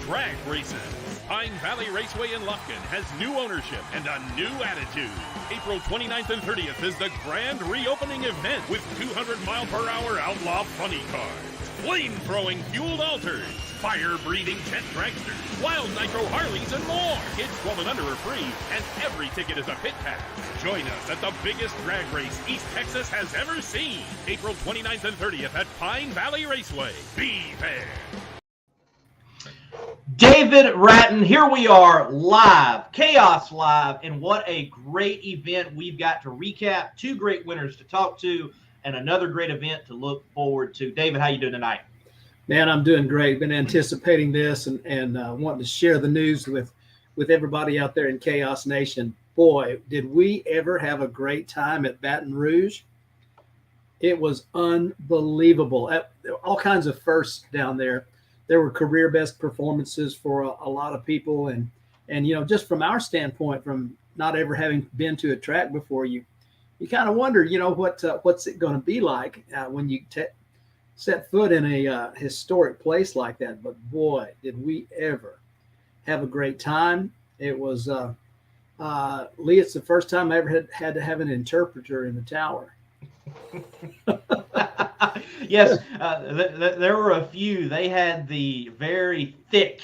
drag races. Pine Valley Raceway in Lufkin has new ownership and a new attitude. April 29th and 30th is the grand reopening event with 200-mile-per-hour outlaw funny cars, flame-throwing fueled alters, fire-breathing jet dragsters, wild nitro Harleys, and more. Kids 12 and under are free, and every ticket is a pit pass. Join us at the biggest drag race East Texas has ever seen. April 29th and 30th at Pine Valley Raceway. Be there. David Rattan, here we are live, CHAOS Live, and what a great event we've got to recap. Two great winners to talk to, and another great event to look forward to. David, how you doing tonight? Man, I'm doing great. Been anticipating this and wanting to share the news with everybody out there in CHAOS Nation. Boy, did we ever have a great time at Baton Rouge. It was unbelievable. All kinds of firsts down there. There were career best performances for a lot of people. And you know, just from our standpoint, from not ever having been to a track before, you kind of wonder, you know, what's it going to be like when you set foot in a historic place like that. But boy, did we ever have a great time. It was, Lee, it's the first time I ever had to have an interpreter in the tower. Yes, there were a few. They had the very thick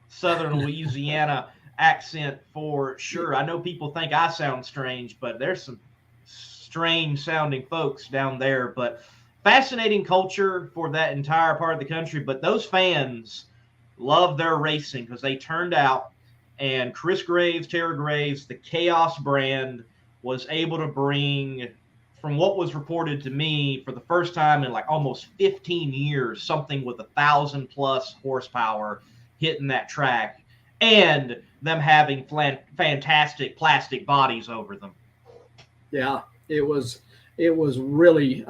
Southern Louisiana accent for sure. I know people think I sound strange, but there's some strange sounding folks down there. But fascinating culture for that entire part of the country. But those fans love their racing because they turned out, and Chris Graves, Tara Graves, the CHAOS brand was able to bring, from what was reported to me, for the first time in like almost 15 years, something with 1,000+ horsepower hitting that track, and them having fantastic plastic bodies over them. Yeah, it was really,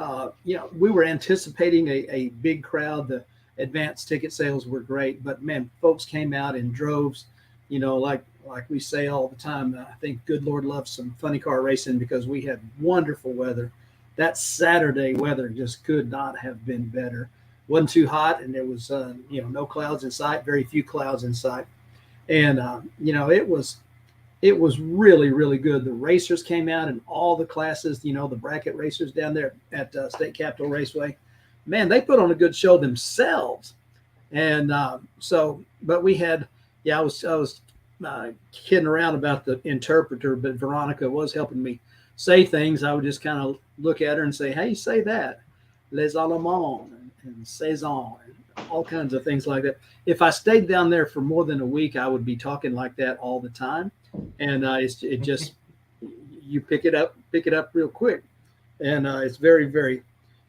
you know, we were anticipating a big crowd. The advanced ticket sales were great, but man, folks came out in droves. You know, like we say all the time, I think good Lord loves some funny car racing because we had wonderful weather. That Saturday weather just could not have been better. Wasn't too hot, and there was, you know, no clouds in sight, very few clouds in sight. And, you know, it was really, really good. The racers came out in all the classes, you know, the bracket racers down there at State Capitol Raceway. Man, they put on a good show themselves. And but we had, yeah, I was kidding around about the interpreter, but Veronica was helping me say things. I would just kind of look at her and say, hey, say that. Les Allemands and Saison and all kinds of things like that. If I stayed down there for more than a week, I would be talking like that all the time. And it just, you pick it up real quick. And it's very, very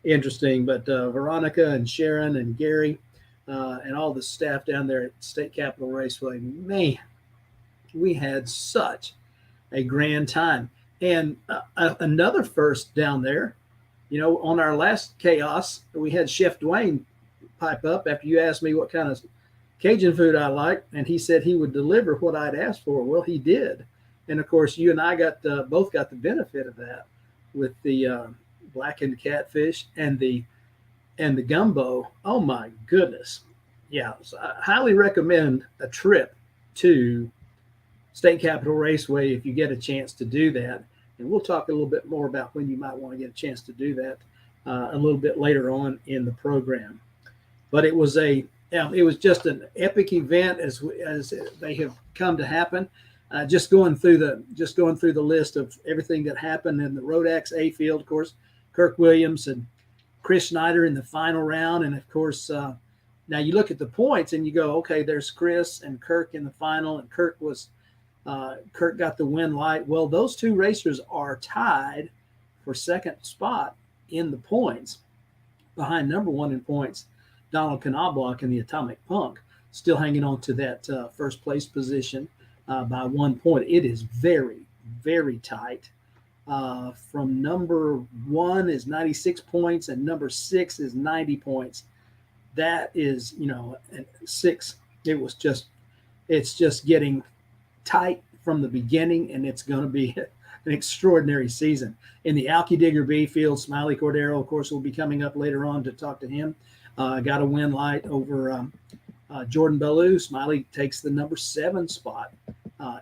interesting. But Veronica and Sharon and Gary and all the staff down there at State Capitol Raceway, man, we had such a grand time. And another first down there, you know, on our last CHAOS, we had Chef Dwayne pipe up after you asked me what kind of Cajun food I like, and he said he would deliver what I'd asked for. Well, he did. And of course, you and I both got the benefit of that with the blackened catfish and the gumbo. Oh my goodness. Yeah. So I highly recommend a trip to State Capitol Raceway if you get a chance to do that. And we'll talk a little bit more about when you might want to get a chance to do that a little bit later on in the program. But it was just an epic event as they have come to happen. Just going through the list of everything that happened in the Rodax A field, of course, Kirk Williams and Chris Schneider in the final round. And of course, now you look at the points and you go, okay, there's Chris and Kirk in the final, and Kirk got the win light. Well, those two racers are tied for second spot in the points behind number one in points, Donald Knobloch and the Atomic Punk, still hanging on to that first place position by 1 point. It is very, very tight. From number one is 96 points and number 6 is 90 points. That is, you know, 6. It's just getting tight from the beginning, and it's going to be an extraordinary season. In the Alky Digger B field, Smiley Cordero, of course, will be coming up later on to talk to him. Got a win light over Jordan Ballou, Smiley takes the number 7 spot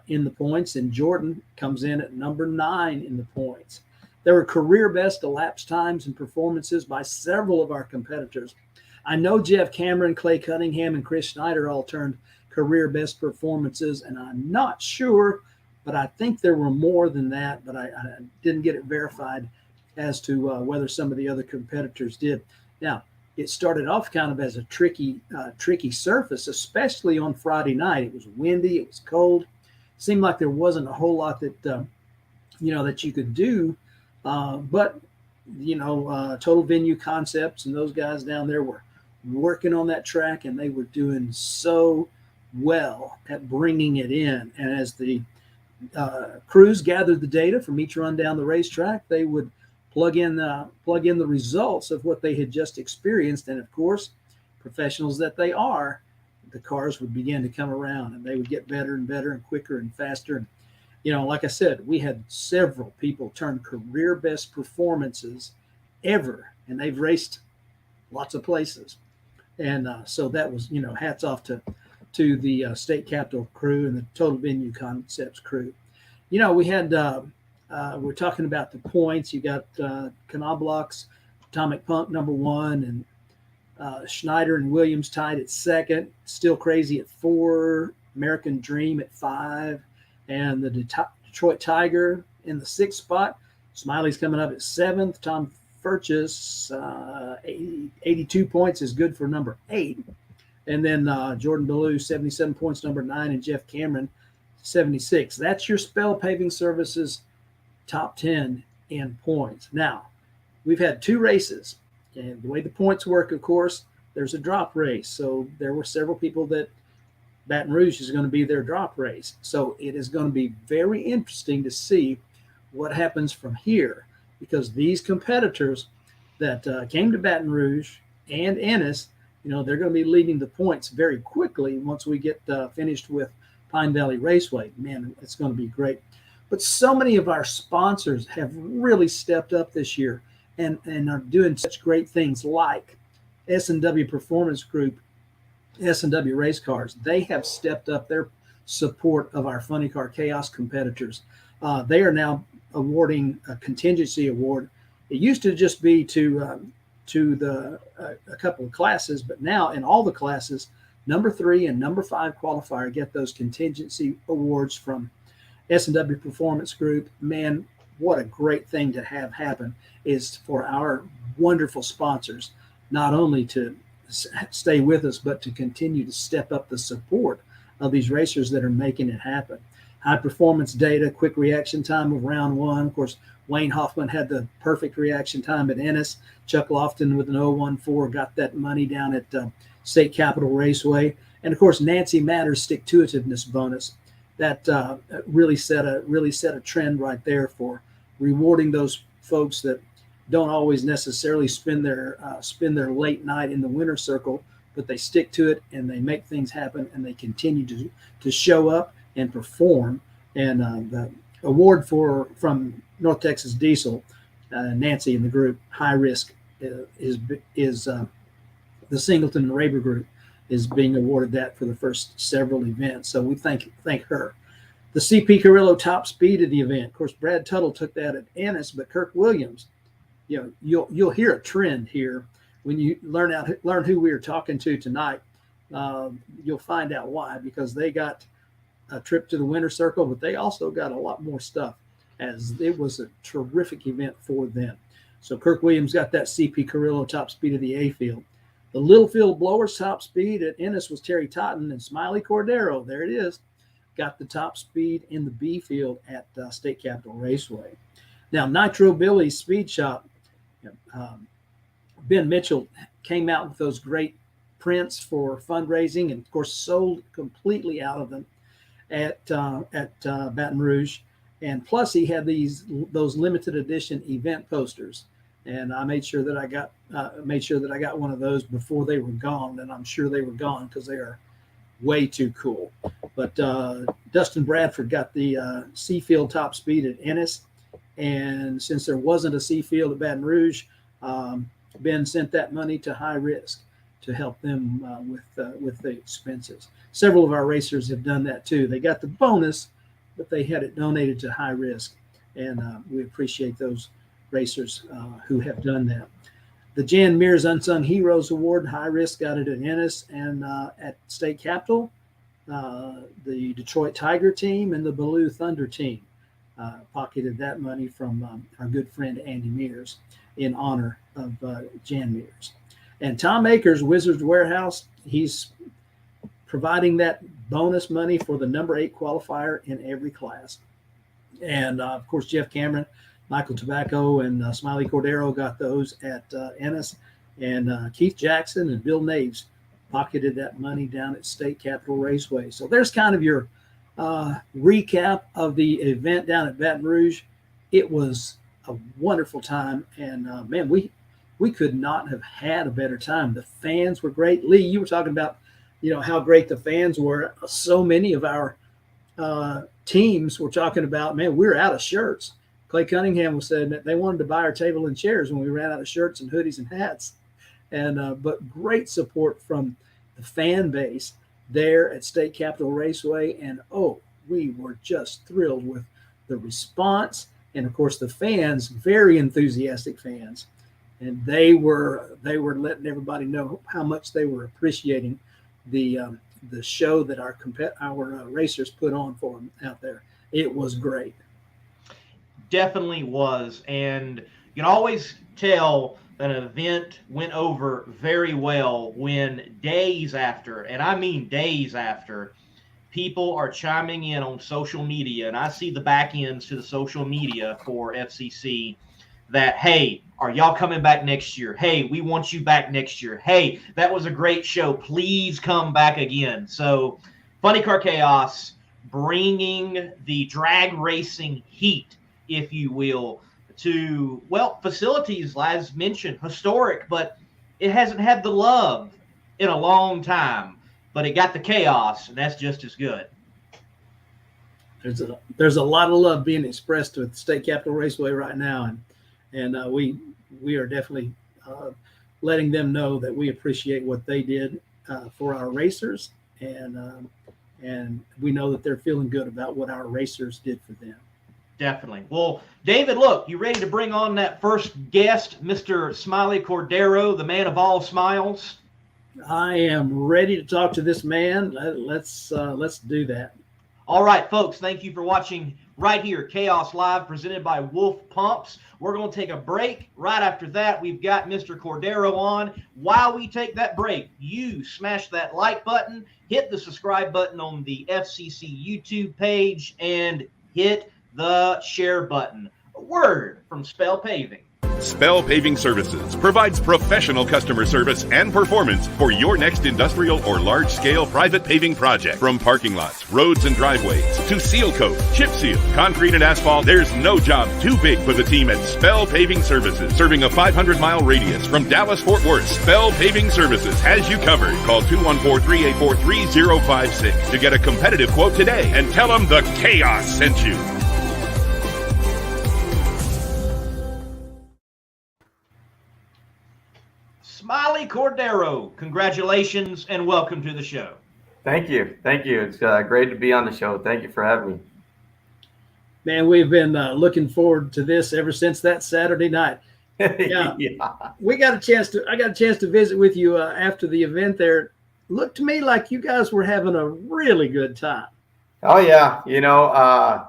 in the points, and Jordan comes in at number 9 in the points. There were career best elapsed times and performances by several of our competitors. I know Jeff Cameron, Clay Cunningham, and Chris Schneider all turned career best performances, and I'm not sure, but I think there were more than that, but I didn't get it verified as to whether some of the other competitors did. Now, it started off kind of as a tricky surface, especially on Friday night. It was windy, it was cold. Seemed like there wasn't a whole lot that that you could do, but Total Venue Concepts and those guys down there were working on that track, and they were doing so well at bringing it in. And as the crews gathered the data from each run down the racetrack, they would plug in the results of what they had just experienced, and of course, professionals that they are, the cars would begin to come around, and they would get better and better and quicker and faster. And like I said, we had several people turn career best performances ever, and they've raced lots of places. And so that was, hats off to the State Capitol crew and the Total Venue Concepts crew. We had we're talking about the points. You got Knobloch's Atomic Punk number 1, and Schneider and Williams tied at 2nd. Still Crazy at 4. American Dream at 5, and the Detroit Tiger in the 6th spot. Smiley's coming up at 7th. Tom Furchess, 82 points is good for number 8. And then Jordan Ballou, 77 points, number 9, and Jeff Cameron, 76. That's your Spell Paving Services top 10 in points. Now, we've had 2 races, and the way the points work, of course, there's a drop race. So there were several people that Baton Rouge is going to be their drop race. So it is going to be very interesting to see what happens from here, because these competitors that came to Baton Rouge and Ennis, they're going to be leading the points very quickly once we get finished with Pine Valley Raceway. Man, it's going to be great. But so many of our sponsors have really stepped up this year and are doing such great things, like S&W Performance Group, S&W Race Cars. They have stepped up their support of our Funny Car Chaos competitors. They are now awarding a contingency award. It used to just be to a couple of classes, but now in all the classes, number 3 and number 5 qualifier get those contingency awards from S&W Performance Group. Man, what a great thing to have happen is for our wonderful sponsors, not only to stay with us, but to continue to step up the support of these racers that are making it happen. High performance data, quick reaction time of round 1. Of course, Wayne Hoffman had the perfect reaction time at Ennis. Chuck Lofton with an 014 got that money down at State Capitol Raceway. And of course, Nancy Matters stick-to-itiveness bonus. That really set a trend right there for rewarding those folks that don't always necessarily spend their late night in the winter circle, but they stick to it and they make things happen and they continue to show up and perform. And the award from North Texas Diesel, Nancy and the group, High Risk, is the Singleton and Raber group is being awarded that for the first several events. So we thank her. The CP Carrillo top speed of the event. Of course, Brad Tuttle took that at Ennis, but Kirk Williams, you'll hear a trend here when you learn who we are talking to tonight. You'll find out why, because they got a trip to the winter circle, but they also got a lot more stuff, as it was a terrific event for them. So Kirk Williams got that CP Carrillo top speed of the A field. The Littlefield Blowers top speed at Ennis was Terry Totten, and Smiley Cordero, there it is, got the top speed in the B field at State Capitol Raceway. Now, Nitro Billy's Speed Shop, Ben Mitchell came out with those great prints for fundraising, and of course sold completely out of them at Baton Rouge. And plus he had those limited edition event posters, and I made sure that I got one of those before they were gone, and I'm sure they were gone because they are way too cool. But Dustin Bradford got the C field top speed at Ennis, and since there wasn't a C field at Baton Rouge, Ben sent that money to High Risk. to help them with the expenses. Several of our racers have done that too. They got the bonus, but they had it donated to high risk, and we appreciate those racers who have done that. The Jan Mears Unsung Heroes Award, high risk, got it at Ennis and at State Capitol. The Detroit Tiger team and the Ballou Thunder team pocketed that money from our good friend Andy Mears in honor of Jan Mears. And Tom Akers, Wizards Warehouse, he's providing that bonus money for the number 8 qualifier in every class. And of course, Jeff Cameron, Michael Tobacco, and Smiley Cordero got those at Ennis. And Keith Jackson and Bill Naves pocketed that money down at State Capitol Raceway. So there's kind of your recap of the event down at Baton Rouge. It was a wonderful time. And man, we could not have had a better time. The fans were great. Lee, you were talking about, how great the fans were. So many of our teams were talking about, man, we're out of shirts. Clay Cunningham was saying that they wanted to buy our table and chairs when we ran out of shirts and hoodies and hats. And but great support from the fan base there at State Capitol Raceway. And we were just thrilled with the response. And of course, the fans, very enthusiastic fans. And they were letting everybody know how much they were appreciating the show that our racers put on for them out there. It was great. Definitely was. And you can always tell that an event went over very well when days after, and I mean days after, people are chiming in on social media, and I see the back ends to the social media for FCC that, hey, are y'all coming back next year? Hey, we want you back next year. Hey, that was a great show. Please come back again. So Funny Car Chaos bringing the drag racing heat, if you will, to, facilities, as mentioned, historic, but it hasn't had the love in a long time, but it got the chaos, and that's just as good. There's a lot of love being expressed with State Capitol Raceway right now, and we are definitely letting them know that we appreciate what they did for our racers, and we know that they're feeling good about what our racers did for them. Definitely. Well, David, look, you ready to bring on that first guest, Mr. Smiley Cordero, the man of all smiles? I am ready to talk to this man. Let's do that. All right, folks, thank you for watching right here, Chaos Live, presented by Wulff Pumps. We're going to take a break. Right after that, we've got Mr. Cordero on. While we take that break, you smash that like button, hit the subscribe button on the FCC YouTube page, and hit the share button. A word from Spell Paving. Spell Paving Services provides professional customer service and performance for your next industrial or large-scale private paving project. From parking lots, roads and driveways, to seal coat, chip seal, concrete and asphalt, there's no job too big for the team at Spell Paving Services. Serving a 500-mile radius from Dallas-Fort Worth, Spell Paving Services has you covered. Call 214-384-3056 to get a competitive quote today and tell them the Chaos sent you. Smiley Cordero, congratulations and welcome to the show. Thank you. It's great to be on the show. Thank you for having me. Man, we've been looking forward to this ever since that Saturday night. Yeah. I got a chance to visit with you after the event there. Looked to me like you guys were having a really good time. Oh yeah.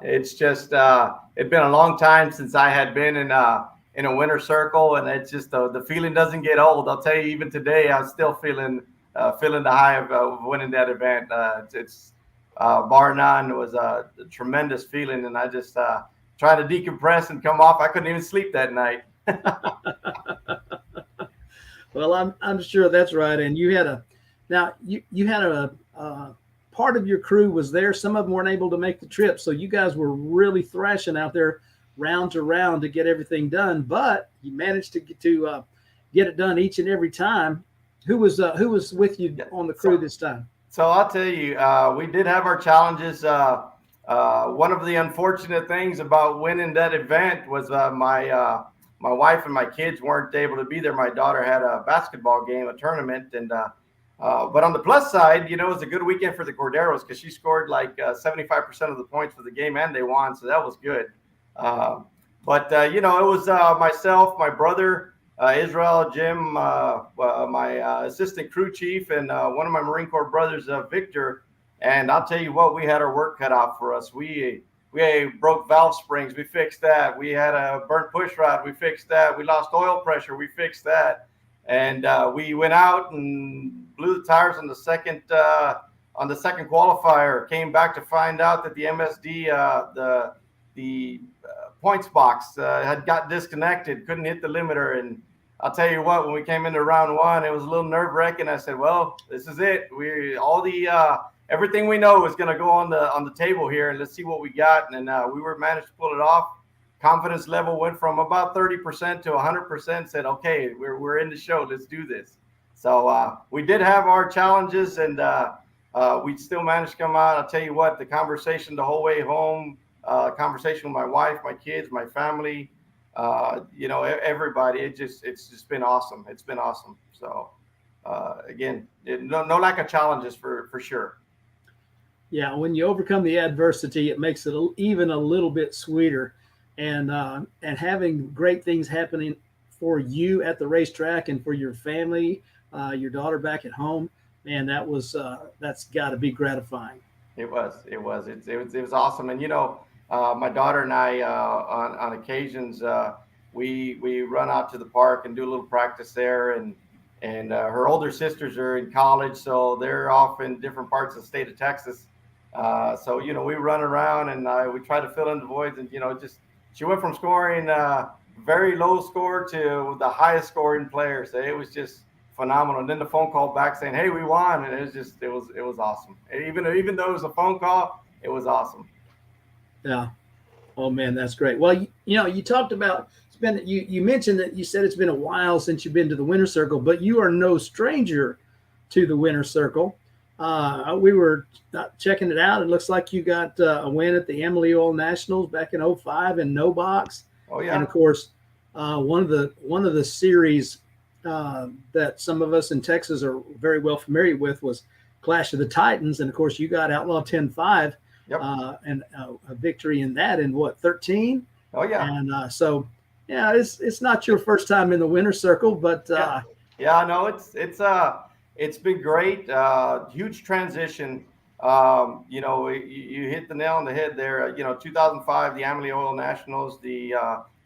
It's just, it'd been a long time since I had been in a winter circle, and it's just the feeling doesn't get old. I'll tell you, even today, I'm still feeling the high of winning that event. It's bar none. It was a tremendous feeling, and I just tried to decompress and come off. I couldn't even sleep that night. Well, I'm sure that's right. And you had a part of your crew was there. Some of them weren't able to make the trip, so you guys were really thrashing out there, round to round, to get everything done, but you managed to get it done each and every time. Who was with you on the crew this time? So I'll tell you, we did have our challenges. One of the unfortunate things about winning that event was my wife and my kids weren't able to be there. My daughter had a basketball game, a tournament, and but on the plus side, it was a good weekend for the Corderos because she scored like 75% of the points for the game, and they won, so that was good. But it was myself, my brother, Israel, Jim, my assistant crew chief, and one of my Marine Corps brothers, Victor. And I'll tell you what, we had our work cut out for us. We broke valve springs, we fixed that. We had a burnt push rod, we fixed that. We lost oil pressure, we fixed that. And we went out and blew the tires on the second qualifier. Came back to find out that the MSD, the points box had got disconnected, couldn't hit the limiter. And I'll tell you what, when we came into round one, it was a little nerve-wracking. I said, well, this is it. Everything we know is going to go on the table here, and let's see what we got. And we managed to pull it off. Confidence level went from about 30% to 100%. Said, okay, we're in the show. Let's do this. So we did have our challenges, and we still managed to come out. I'll tell you what, the conversation the whole way home, conversation with my wife, my kids, my family, everybody. It's just been awesome. It's been awesome. So again, no lack of challenges for sure. Yeah, when you overcome the adversity, it makes it even a little bit sweeter. And having great things happening for you at the racetrack and for your family, your daughter back at home, man, that's got to be gratifying. It was awesome. And my daughter and I on occasions we run out to the park and do a little practice there, and her older sisters are in college, so they're off in different parts of the state of Texas. So we run around and we try to fill in the voids, and she went from scoring very low score to the highest scoring player. So it was just phenomenal. And then the phone call back saying, "Hey, we won," and it was awesome. And even though it was a phone call, it was awesome. Yeah. Oh man, that's great. Well, you talked about you mentioned that you said it's been a while since you've been to the Winner's Circle, but you are no stranger to the Winner's Circle. We were checking it out. It looks like you got a win at the Emily Oil Nationals back in 2005 in no box. Oh yeah. And of course, one of the series that some of us in Texas are very well familiar with was Clash of the Titans, and of course, you got Outlaw 10-5. Yep. And a victory in that in 13? Oh yeah. And so yeah, it's not your first time in the Winner's Circle, but no, it's been great. Huge transition. You hit the nail on the head there. 2005, the Emily Oil Nationals, the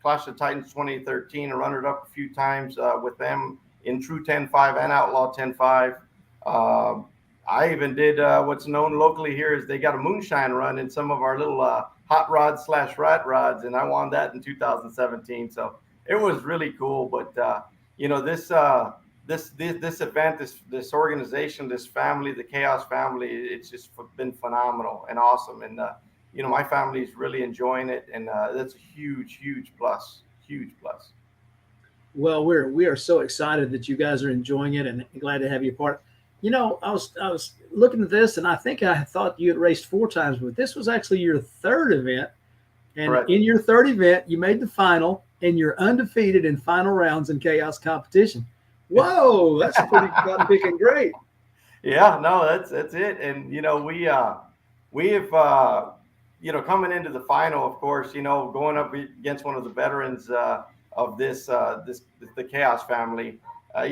Clash of Titans 2013, a runner-up a few times with them in True 10-5 and Outlaw 10-5. I even did what's known locally here is they got a moonshine run in some of our little hot rods / rat rods, and I won that in 2017. So it was really cool. But this event, this organization, this family, the CHAOS family, it's just been phenomenal and awesome. And my family is really enjoying it, and that's a huge plus. Huge plus. Well, we are so excited that you guys are enjoying it, and glad to have you part. I was looking at this, and I thought you had raced 4 times, but this was actually your 3rd event. And correct. In your 3rd event, you made the final, and you're undefeated in final rounds in CHAOS competition. Whoa, that's pretty big great. Yeah, no, that's it. And we have coming into the final, of course, going up against one of the veterans of the CHAOS family. I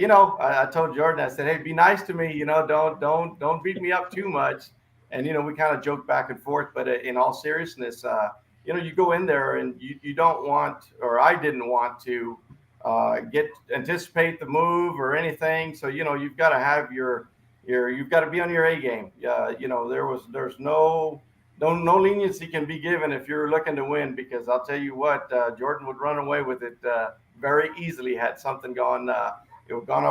told Jordan, I said, hey, be nice to me, don't beat me up too much. And, we kind of joked back and forth, but in all seriousness, you go in there and you don't want, or I didn't want to anticipate the move or anything. So, you've got to have you've got to be on your A game. There's no leniency can be given if you're looking to win, because I'll tell you what, Jordan would run away with it very easily had something gone up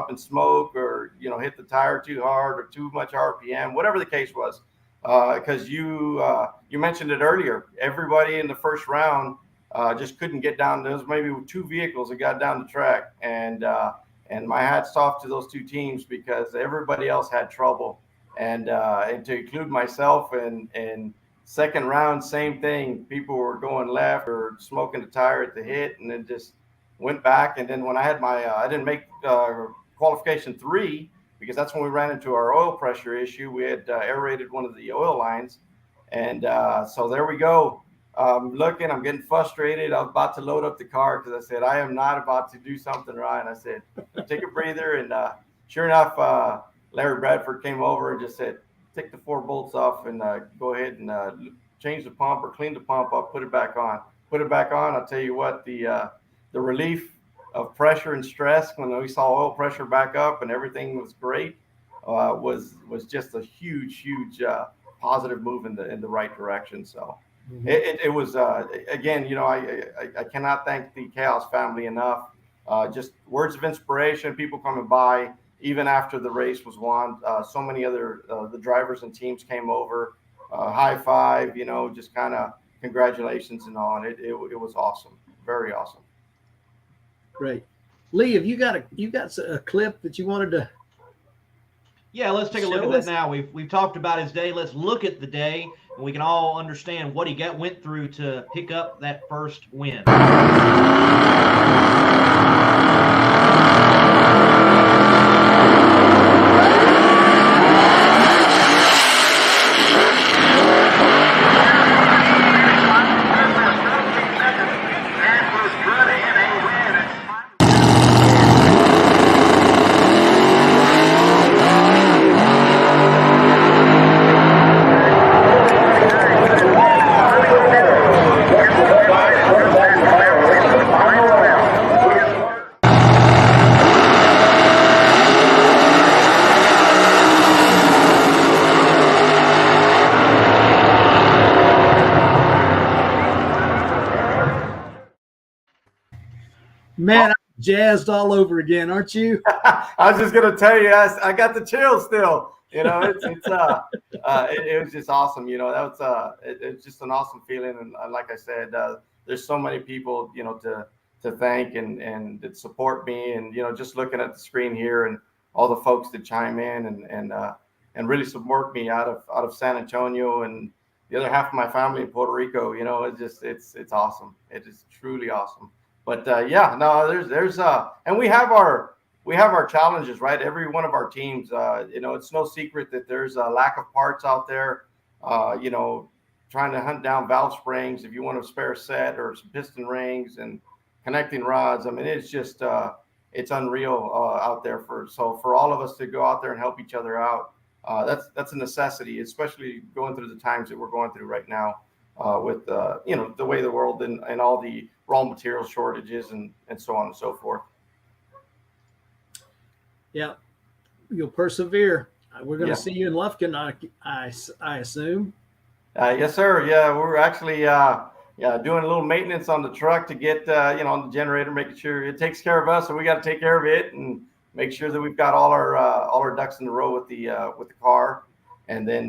in smoke, or hit the tire too hard or too much RPM, whatever the case was. Because you mentioned it earlier, everybody in the first round just couldn't get down. There was maybe 2 vehicles that got down the track, and my hat's off to those 2 teams, because everybody else had trouble, and to include myself. And second round, same thing. People were going left or smoking the tire at the hit, and then just went back. And then when I had my, I didn't make qualification 3 because that's when we ran into our oil pressure issue. We had aerated one of the oil lines. And so there we go. Looking, I'm getting frustrated. I was about to load up the car because I said, I am not about to do something right. And I said, take a breather. And sure enough, Larry Bradford came over and just said, take the 4 bolts off and go ahead and change the pump or clean the pump up, put it back on. Put it back on. I'll tell you what, the relief of pressure and stress when we saw oil pressure back up and everything was great was just a huge positive move in the right direction. So it was again, you know, I cannot thank the CHAOS family enough. Just words of inspiration, people coming by even after the race was won. So many other the drivers and teams came over, high five, you know, just kind of congratulations and all. And it was awesome, very awesome. Great. Lee, have you got a clip that you wanted to? Yeah, let's take a look at that now. We've talked about his day. Let's look at the day, and we can all understand what he went through to pick up that first win. Man, I'm jazzed all over again, aren't you? I was just gonna tell you, I got the chills still. You know, it was just awesome. You know, that was it's just an awesome feeling. And like I said, there's so many people, you know, to thank and that support me. And you know, just looking at the screen here and all the folks that chime in and really support me out of San Antonio and the other half of my family in Puerto Rico. You know, it's awesome. It is truly awesome. But yeah, no, there's and we have our challenges, right? Every one of our teams, you know, it's no secret that there's a lack of parts out there. You know, trying to hunt down valve springs if you want a spare set or some piston rings and connecting rods. I mean, it's just it's unreal out there for all of us to go out there and help each other out. That's a necessity, especially going through the times that we're going through right now with you know, the way the world and all the raw material shortages and so on and so forth. Yeah, you'll persevere. We're going to see you in Lufkin, I assume. Yes, sir. Yeah, we're actually doing a little maintenance on the truck to get you know, on the generator, making sure it takes care of us, so we got to take care of it and make sure that we've got all our ducks in a row with the car, and then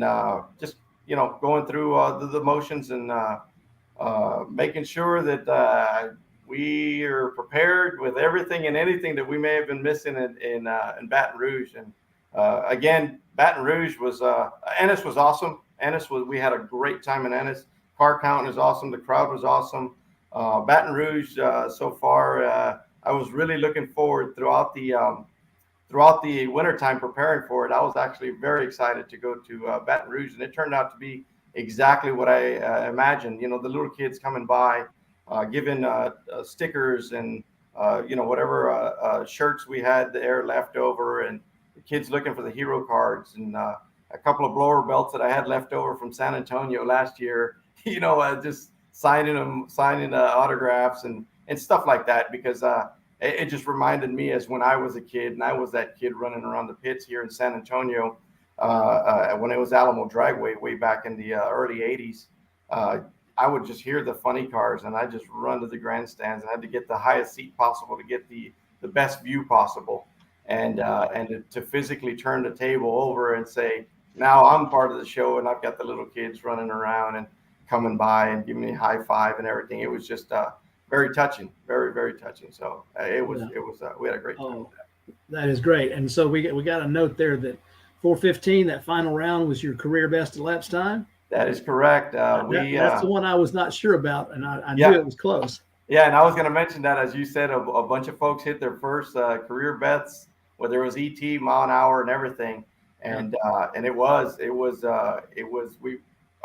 just, you know, going through the motions and making sure that we are prepared with everything and anything that we may have been missing in Baton Rouge. And again, Baton Rouge was Ennis was awesome. We had a great time in Ennis. Car count is awesome. The crowd was awesome. Baton Rouge so far, I was really looking forward throughout the wintertime preparing for it. I was actually very excited to go to Baton Rouge, and it turned out to be exactly what I imagined. You know, the little kids coming by, giving stickers and you know, whatever shirts we had there left over, and the kids looking for the hero cards and a couple of blower belts that I had left over from San Antonio last year. You know, just signing autographs and stuff like that, because it just reminded me as when I was a kid, and I was that kid running around the pits here in San Antonio when it was Alamo Dragway way back in the early 80s. I would just hear the funny cars, and I just run to the grandstands. I had to get the highest seat possible to get the best view possible, and to physically turn the table over and say, now I'm part of the show, and I've got the little kids running around and coming by and giving me a high five and everything. It was just very touching, very, very touching. So it was we had a great time with that. That is great. And so we got a note there that 4:15, that final round, was your career best elapsed time. That is correct. That's the one I was not sure about, and I knew it was close. Yeah, and I was going to mention that, as you said, a bunch of folks hit their first career bets, whether it was ET, mile an hour, and everything, and I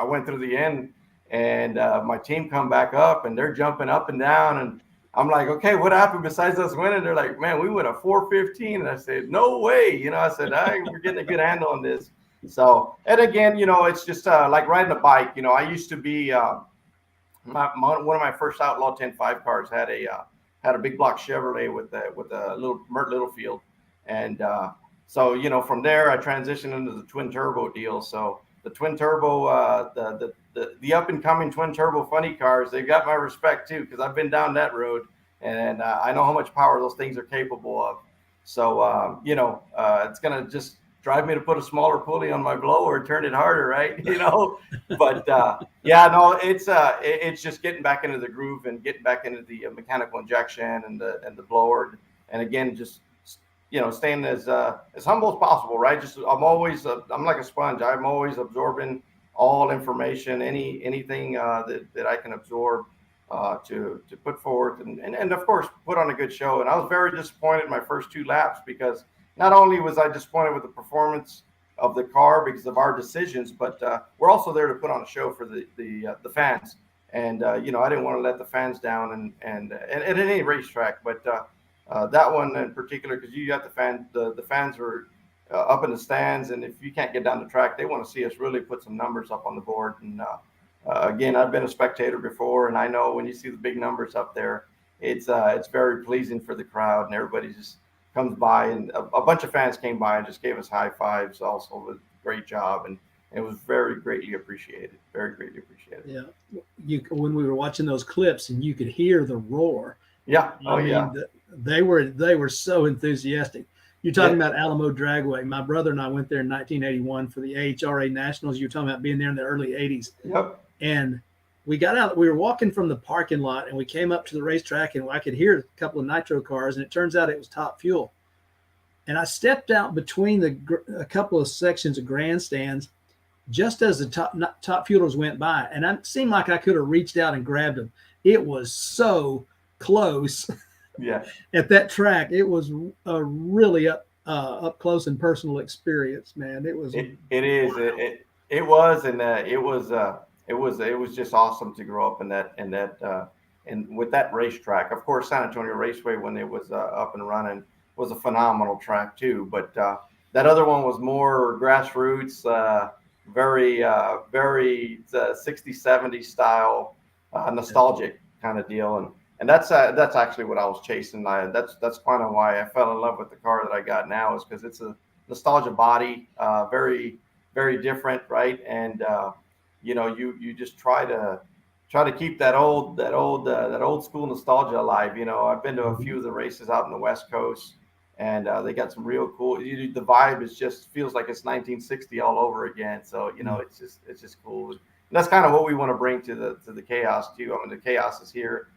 went through the end, and my team come back up, and they're jumping up and down, and I'm like, okay, what happened besides us winning? They're like, man, we went a 4:15, and I said, no way, I said, we're getting a good handle on this. So, and again, it's just like riding a bike. I used to be. One of my first Outlaw 10.5 cars had a big block Chevrolet with a little Mert Littlefield, and so from there I transitioned into the twin turbo deal. So the twin turbo, the up and coming twin turbo funny cars, they got my respect too, because I've been down that road, and I know how much power those things are capable of. So it's gonna just drive me to put a smaller pulley on my blower, turn it harder, right? But it's just getting back into the groove and getting back into the mechanical injection and the blower, and again, just staying as humble as possible, right? I'm like a sponge. I'm always absorbing all information, anything that I can absorb to put forth, and of course put on a good show. And I was very disappointed in my first 2 laps, because not only was I disappointed with the performance of the car because of our decisions, but we're also there to put on a show for the fans. And I didn't want to let the fans down, and at any racetrack, but that one in particular, because you got the fans were up in the stands, and if you can't get down the track, they want to see us really put some numbers up on the board. And again, I've been a spectator before, and I know when you see the big numbers up there, it's very pleasing for the crowd, and everybody just comes by, and a bunch of fans came by and just gave us high fives also with great job, and it was very greatly appreciated. Yeah, when we were watching those clips, and you could hear the roar. Yeah. They were so enthusiastic. You're talking about Alamo Dragway. My brother and I went there in 1981 for the AHRA Nationals. You were talking about being there in the early 80s. Yep. And we got out, we were walking from the parking lot, and we came up to the racetrack, and I could hear a couple of nitro cars, and it turns out it was Top Fuel. And I stepped out between a couple of sections of grandstands just as the top fuelers went by, and it seemed like I could have reached out and grabbed them. It was so close. Yeah. At that track, it was a really up close and personal experience, man. It was. It was just awesome to grow up and with that racetrack. Of course, San Antonio Raceway, when it was up and running, was a phenomenal track too. But that other one was more grassroots, very 60s, 70s style, nostalgic kind of deal. And that's actually what I was chasing. That's kind of why I fell in love with the car that I got now, is because it's a nostalgia body, very, very different, right? And you just try to keep that old school nostalgia alive. I've been to a few of the races out in the West Coast, and they got some real cool. The vibe feels like it's 1960 all over again. So it's just cool. And that's kind of what we want to bring to the CHAOS too. I mean, the CHAOS is here.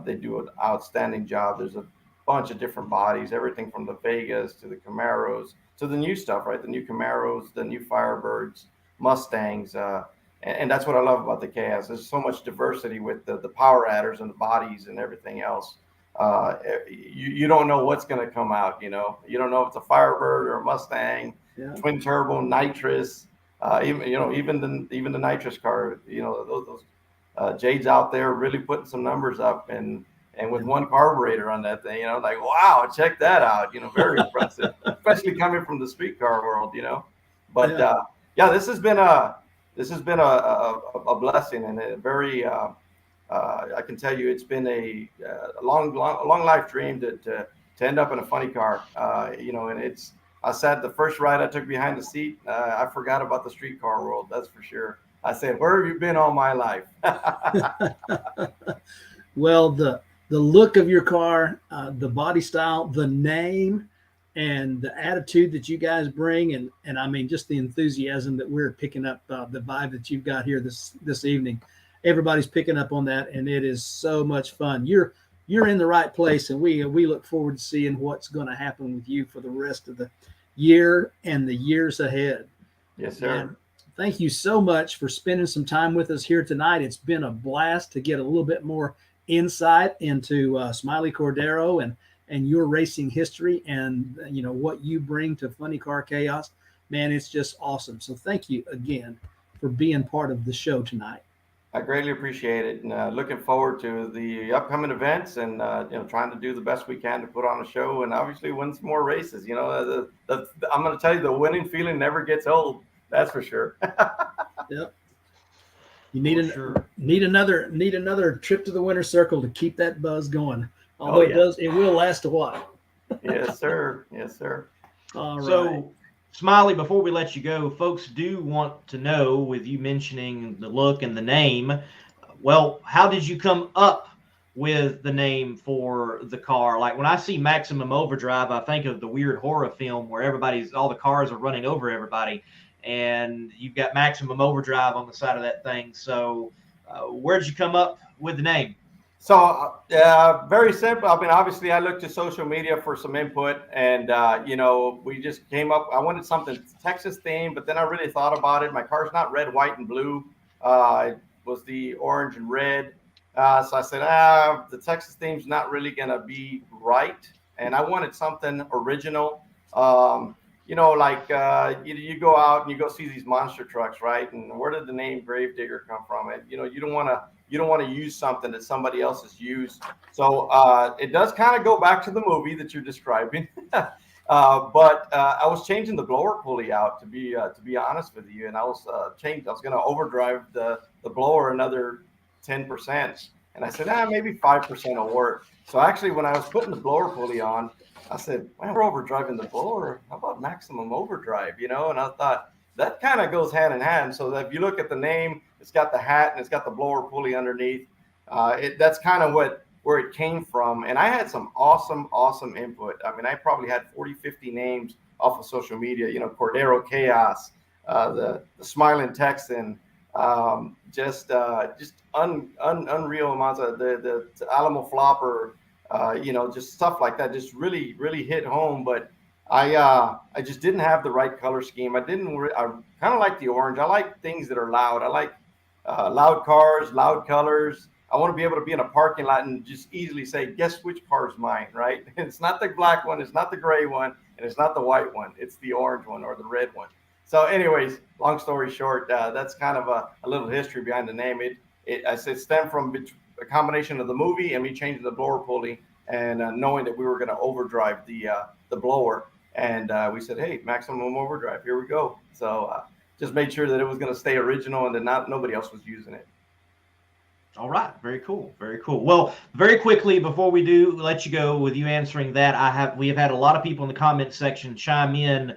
They do an outstanding job. There's a bunch of different bodies, everything from the Vegas to the Camaros to the new stuff, right? The new Camaros, the new Firebirds, Mustangs. And that's what I love about the CHAOS. There's so much diversity with the power adders and the bodies and everything else. You don't know what's going to come out. You don't know if it's a Firebird or a Mustang, twin turbo, nitrous, even the nitrous car. Those Jade's out there really putting some numbers up, and with one carburetor on that thing, like, wow, check that out. Very impressive, especially coming from the street car world. But this has been a blessing, and a very I can tell you, it's been a long life dream to end up in a funny car. And I said the first ride I took behind the seat, I forgot about the street car world. That's for sure. I said, where have you been all my life? Well, the look of your car, the body style, the name, and the attitude that you guys bring, and I mean, just the enthusiasm that we're picking up, the vibe that you've got here this evening. Everybody's picking up on that, and it is so much fun. You're in the right place, and we look forward to seeing what's going to happen with you for the rest of the year and the years ahead. Yes, sir. And thank you so much for spending some time with us here tonight. It's been a blast to get a little bit more insight into Smiley Cordero and your racing history and, what you bring to Funny Car Chaos. Man, it's just awesome. So thank you again for being part of the show tonight. I greatly appreciate it, and looking forward to the upcoming events, and trying to do the best we can to put on a show, and obviously win some more races. I'm going to tell you, the winning feeling never gets old. That's for sure. Yep. You need another trip to the winner's circle to keep that buzz going. Although it will last a while. Yes, sir. Yes, sir. All right. So, Smiley, before we let you go, folks do want to know, with you mentioning the look and the name, well, how did you come up with the name for the car? Like, when I see Maximum Overdrive, I think of the weird horror film where all the cars are running over everybody, and you've got Maximum Overdrive on the side of that thing. So where did you come up with the name? So, very simple. I mean, obviously, I looked to social media for some input, and, we just came up. I wanted something Texas themed, but then I really thought about it. My car's not red, white, and blue. It was the orange and red. So I said, the Texas theme's not really going to be right. And I wanted something original. You go out and you go see these monster trucks, right? And where did the name Gravedigger come from? And, you don't want to use something that somebody else has used. So it does kind of go back to the movie that you're describing. But I was changing the blower pulley out, to be honest with you. And I was going to overdrive the blower another 10%. And I said, maybe 5% will work. So actually, when I was putting the blower pulley on, I said, well, we're overdriving the blower. How about Maximum Overdrive? And I thought that kind of goes hand in hand. So that if you look at the name, it's got the hat and it's got the blower pulley underneath. That's kind of where it came from. And I had some awesome input. I mean, I probably had 40, 50 names off of social media, Cordero Chaos, the Smiling Texan, just unreal amounts of the Alamo Flopper, just stuff like that, just really, really hit home. But I just didn't have the right color scheme. I kind of like the orange. I like things that are loud. I like loud cars, loud colors. I want to be able to be in a parking lot and just easily say, guess which car is mine, right? It's not the black one, it's not the gray one, and it's not the white one. It's the orange one or the red one. So anyways, long story short, that's kind of a little history behind the name. It stemmed from a combination of the movie and me changing the blower pulley and knowing that we were going to overdrive the blower. And we said, hey, Maximum Overdrive, here we go. So just made sure that it was going to stay original and that nobody else was using it. All right. Very cool. Very cool. Well, very quickly before we do let you go with you answering that, we have had a lot of people in the comment section chime in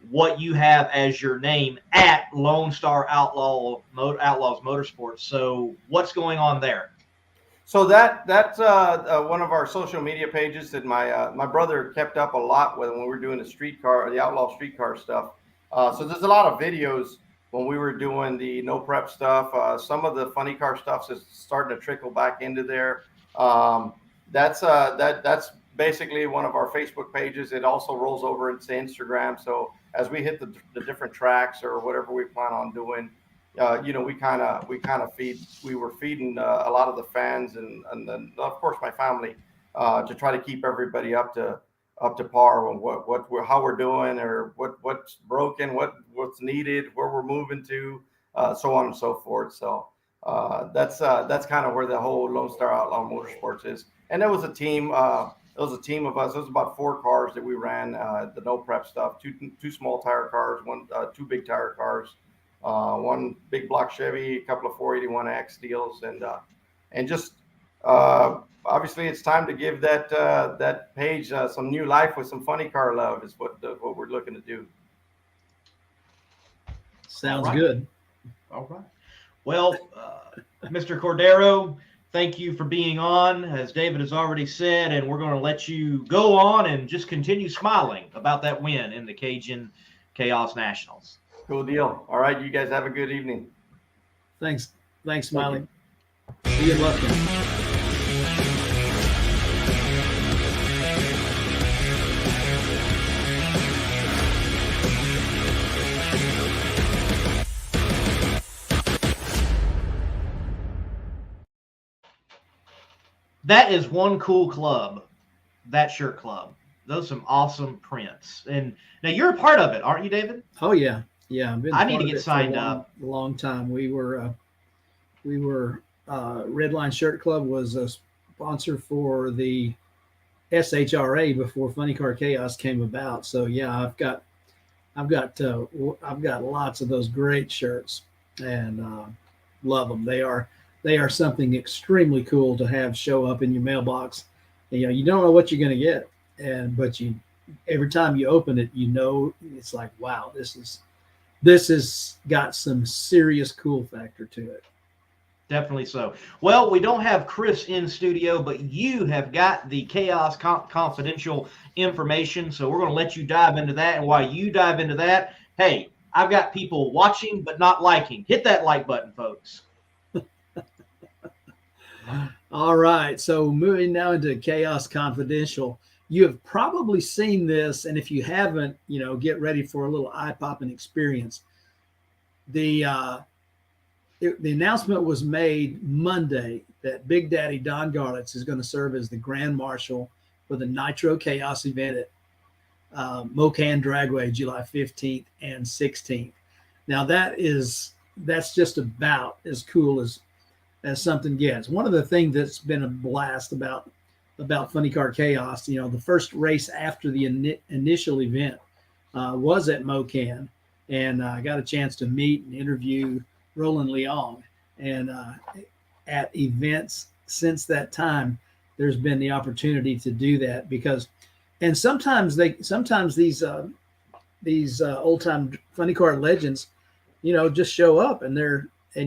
what you have as your name at Lone Star Outlaws Motorsports. So what's going on there? So that's one of our social media pages that my brother kept up a lot with when we were doing the outlaw streetcar stuff. So there's a lot of videos when we were doing the no prep stuff. Some of the funny car stuff is starting to trickle back into there. That's basically one of our Facebook pages. It also rolls over into Instagram. So as we hit the different tracks or whatever we plan on doing, we were feeding a lot of the fans and then of course my family to try to keep everybody up to par on how we're doing or what's broken, what's needed, where we're moving to, so on and so forth. So that's kind of where the whole Lone Star Outlaw Motorsports is. And there was a team. It was a team of us. It was about 4 cars that we ran the no prep stuff. Two small tire cars, 2 big tire cars, 1 big block Chevy, a couple of 481X deals, and just obviously it's time to give that page some new life with some funny car love is what we're looking to do. Sounds good. All right. Well, Mr. Cordero, thank you for being on, as David has already said, and we're going to let you go on and just continue smiling about that win in the Cajun CHAOS Nationals. Cool deal. All right, you guys have a good evening. Thanks, Smiley. See you in Lufkin. that is one cool club, that shirt club. Those are some awesome prints. And now you're a part of it, aren't you, David? Oh yeah, yeah. I've been I need part to of get it signed for up. a long time. We were Red Line Shirt Club was a sponsor for the SHRA before Funny Car Chaos came about. So yeah, I've got lots of those great shirts, and love them. They are something extremely cool to have show up in your mailbox. And, you don't know what you're going to get, but every time you open it, it's like, wow, this has got some serious cool factor to it. Definitely so. Well, we don't have Chris in studio, but you have got the Chaos Confidential information, so we're going to let you dive into that. And while you dive into that, hey, I've got people watching but not liking. Hit that like button, folks. All right, so moving now into Chaos Confidential. You have probably seen this, and if you haven't, get ready for a little eye-popping experience. The announcement was made Monday that Big Daddy Don Garlits is going to serve as the Grand Marshal for the Nitro Chaos event at Mocan Dragway, July 15th and 16th. Now that's just about as cool as something gets. One of the things that's been a blast about Funny Car Chaos, the first race after the initial event was at Mocan, and I got a chance to meet and interview Roland Leong, and at events since that time, there's been the opportunity to do that and sometimes these old time funny car legends, just show up and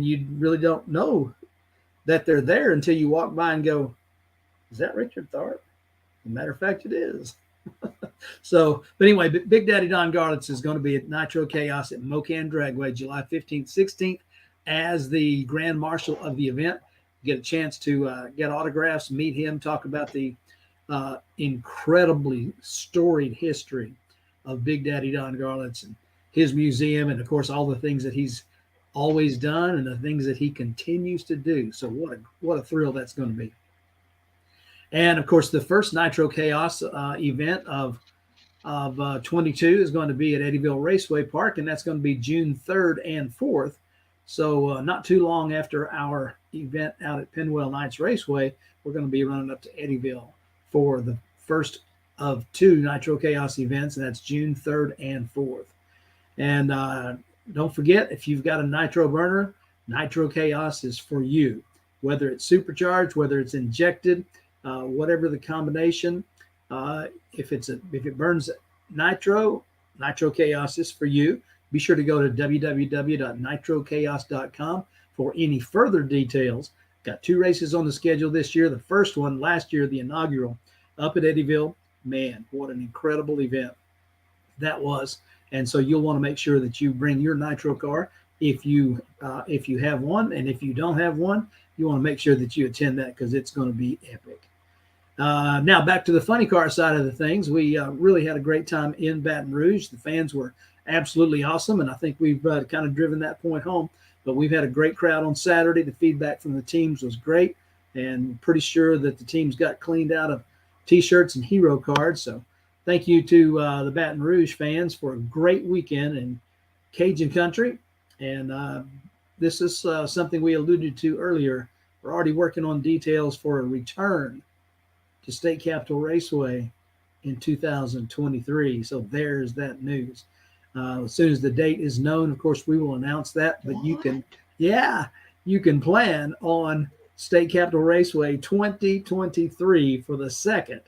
you really don't know that they're there until you walk by and go, is that Richard Tharp? As a matter of fact, it is. But anyway, Big Daddy Don Garlits is going to be at Nitro Chaos at Mocan Dragway, July 15th, 16th, as the Grand Marshal of the event. Get a chance to get autographs, meet him, talk about the incredibly storied history of Big Daddy Don Garlits and his museum, and of course all the things that he's always done and the things that he continues to do. So what a thrill that's going to be. And of course, the first Nitro Chaos event of 22 is going to be at Eddyville Raceway Park, and that's going to be June 3rd and 4th. So not too long after our event out at Penwell Knights Raceway, we're going to be running up to Eddyville for the first of two Nitro Chaos events, and that's June 3rd and 4th. And don't forget, if you've got a nitro burner, Nitro Chaos is for you. Whether it's supercharged, whether it's injected, whatever the combination, if it burns nitro Chaos is for you. Be sure to go to www.nitrochaos.com for any further details. Got 2 races on the schedule this year. The first one last year, the inaugural, up at Eddyville. Man, what an incredible event that was. And so you'll want to make sure that you bring your nitro car if you have one, and if you don't have one, you want to make sure that you attend that because it's going to be epic. Now back to the funny car side of the things. We really had a great time in Baton Rouge. The fans were absolutely awesome, and I think we've kind of driven that point home. But we've had a great crowd on Saturday. The feedback from the teams was great, and pretty sure that the teams got cleaned out of T-shirts and hero cards. So thank you to the Baton Rouge fans for a great weekend in Cajun country. And this is something we alluded to earlier. We're already working on details for a return to State Capitol Raceway in 2023. So there's that news. As soon as the date is known, of course, we will announce that. But you can plan on State Capitol Raceway 2023 for the second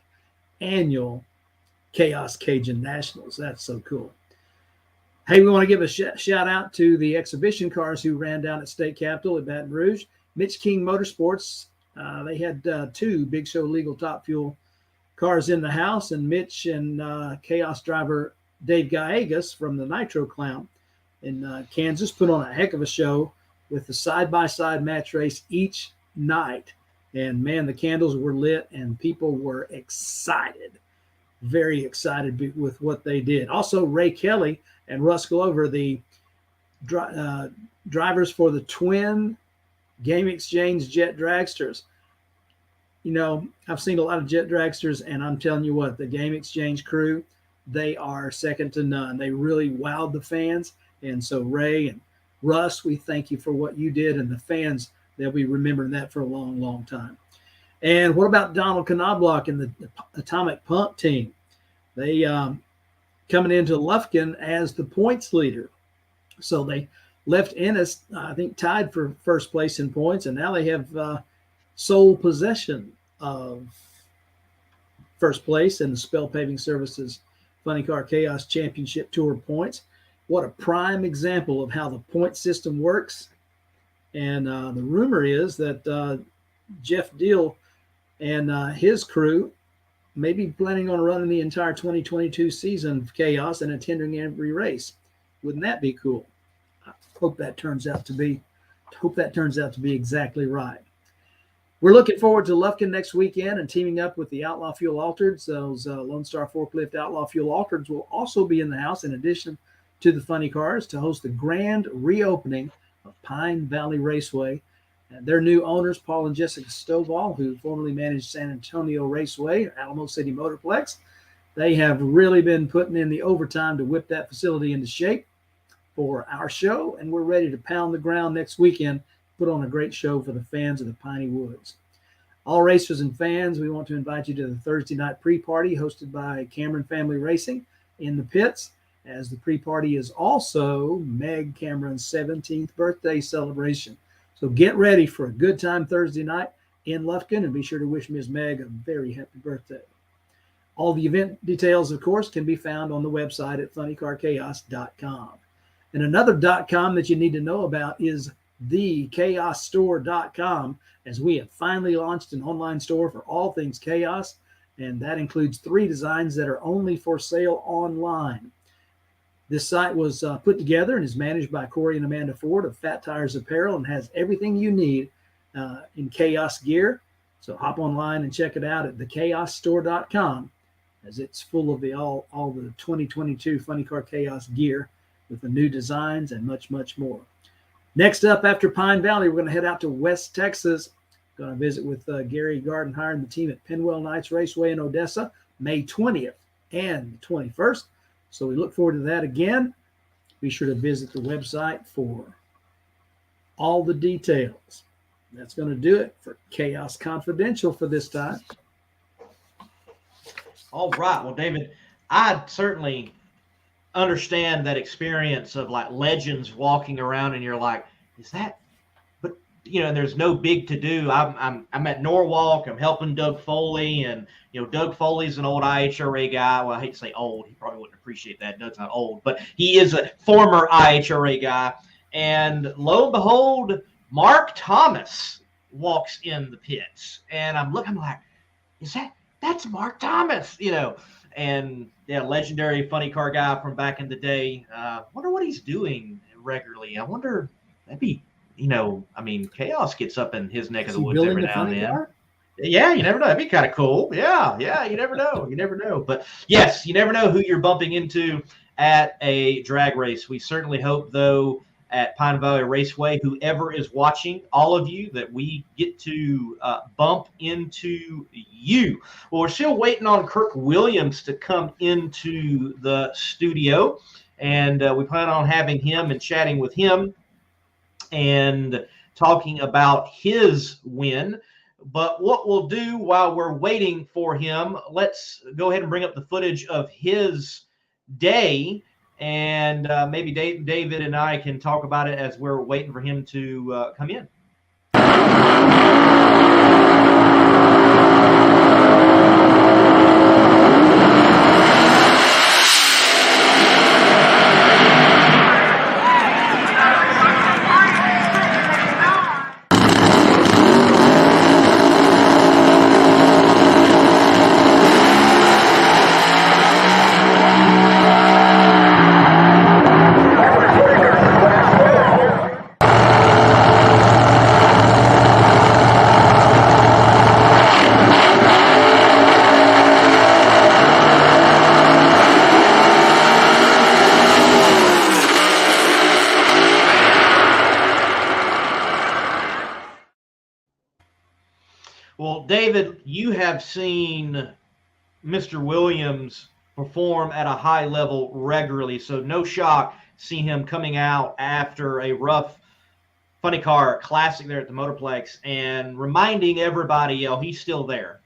annual CHAOS Cajun Nationals. That's so cool. Hey, we want to give a shout out to the exhibition cars who ran down at State Capitol at Baton Rouge. Mitch King Motorsports, they had 2 Big Show legal top fuel cars in the house, and Mitch and Chaos driver Dave Gallegos from the Nitro Clown in Kansas put on a heck of a show with the side-by-side match race each night. And man, the candles were lit and people were excited, very excited with what they did. Also, Ray Kelly and Russ Glover, the drivers for the twin Game Exchange Jet Dragsters. I've seen a lot of jet dragsters, and I'm telling you what, the Game Exchange crew, they are second to none. They really wowed the fans. And so Ray and Russ, we thank you for what you did, and the fans, they'll be remembering that for a long, long time. And what about Donald Knobloch and the Atomic Pump team? They coming into Lufkin as the points leader. So they left Ennis, I think, tied for first place in points, and now they have sole possession of first place in the Spell Paving Services Funny Car Chaos Championship Tour points. What a prime example of how the point system works. And the rumor is that Jeff Deal and his crew may be planning on running the entire 2022 season of Chaos and attending every race. Wouldn't that be cool? I hope that turns out to be exactly right. We're looking forward to Lufkin next weekend and teaming up with the Outlaw Fuel Altereds. Those Lone Star Forklift Outlaw Fuel Altereds will also be in the house in addition to the funny cars to host the grand reopening of Pine Valley Raceway. And their new owners, Paul and Jessica Stovall, who formerly managed San Antonio Raceway, Alamo City Motorplex, they have really been putting in the overtime to whip that facility into shape for our show, and we're ready to pound the ground next weekend, put on a great show for the fans of the Piney Woods. All racers and fans, we want to invite you to the Thursday night pre-party hosted by Cameron Family Racing in the pits, as the pre-party is also Meg Cameron's 17th birthday celebration. So get ready for a good time Thursday night in Lufkin, and be sure to wish Ms. Meg a very happy birthday. All the event details, of course, can be found on the website at funnycarchaos.com. And another .com that you need to know about is thechaosstore.com, as we have finally launched an online store for all things Chaos, and that includes 3 designs that are only for sale online. This site was put together and is managed by Corey and Amanda Ford of Fat Tires Apparel and has everything you need in Chaos gear. So hop online and check it out at thechaosstore.com, as it's full of all the 2022 Funny Car Chaos gear with the new designs and much, much more. Next up, after Pine Valley, we're going to head out to West Texas. Going to visit with Gary Gardenhire and the team at Penwell Knights Raceway in Odessa, May 20th and 21st. So we look forward to that again. Be sure to visit the website for all the details. That's going to do it for Chaos Confidential for this time. All right. Well, David, I certainly understand that experience of like legends walking around and you're like, is that, but there's no big to do. I'm at Norwalk, I'm helping Doug Foley, and Doug Foley's an old IHRA guy. Well, I hate to say old, he probably wouldn't appreciate that. Doug's not old, but he is a former IHRA guy. And lo and behold, Mark Thomas walks in the pits, and I'm like, that's Mark Thomas, and yeah, legendary funny car guy from back in the day. Wonder what he's doing regularly. I wonder, maybe, Chaos gets up in his neck of the woods every now and then. Car? Yeah, you never know. That'd be kind of cool. Yeah, you never know. You never know. But yes, you never know who you're bumping into at a drag race. We certainly hope, though, at Pine Valley Raceway, whoever is watching, all of you, that we get to bump into you. Well, we're still waiting on Kirk Williams to come into the studio, and we plan on having him and chatting with him and talking about his win. But what we'll do while we're waiting for him, let's go ahead and bring up the footage of his day, and maybe David and I can talk about it as we're waiting for him to come in. David, you have seen Mr. Williams perform at a high level regularly, so no shock see him coming out after a rough funny car classic there at the Motorplex and reminding everybody, he's still there.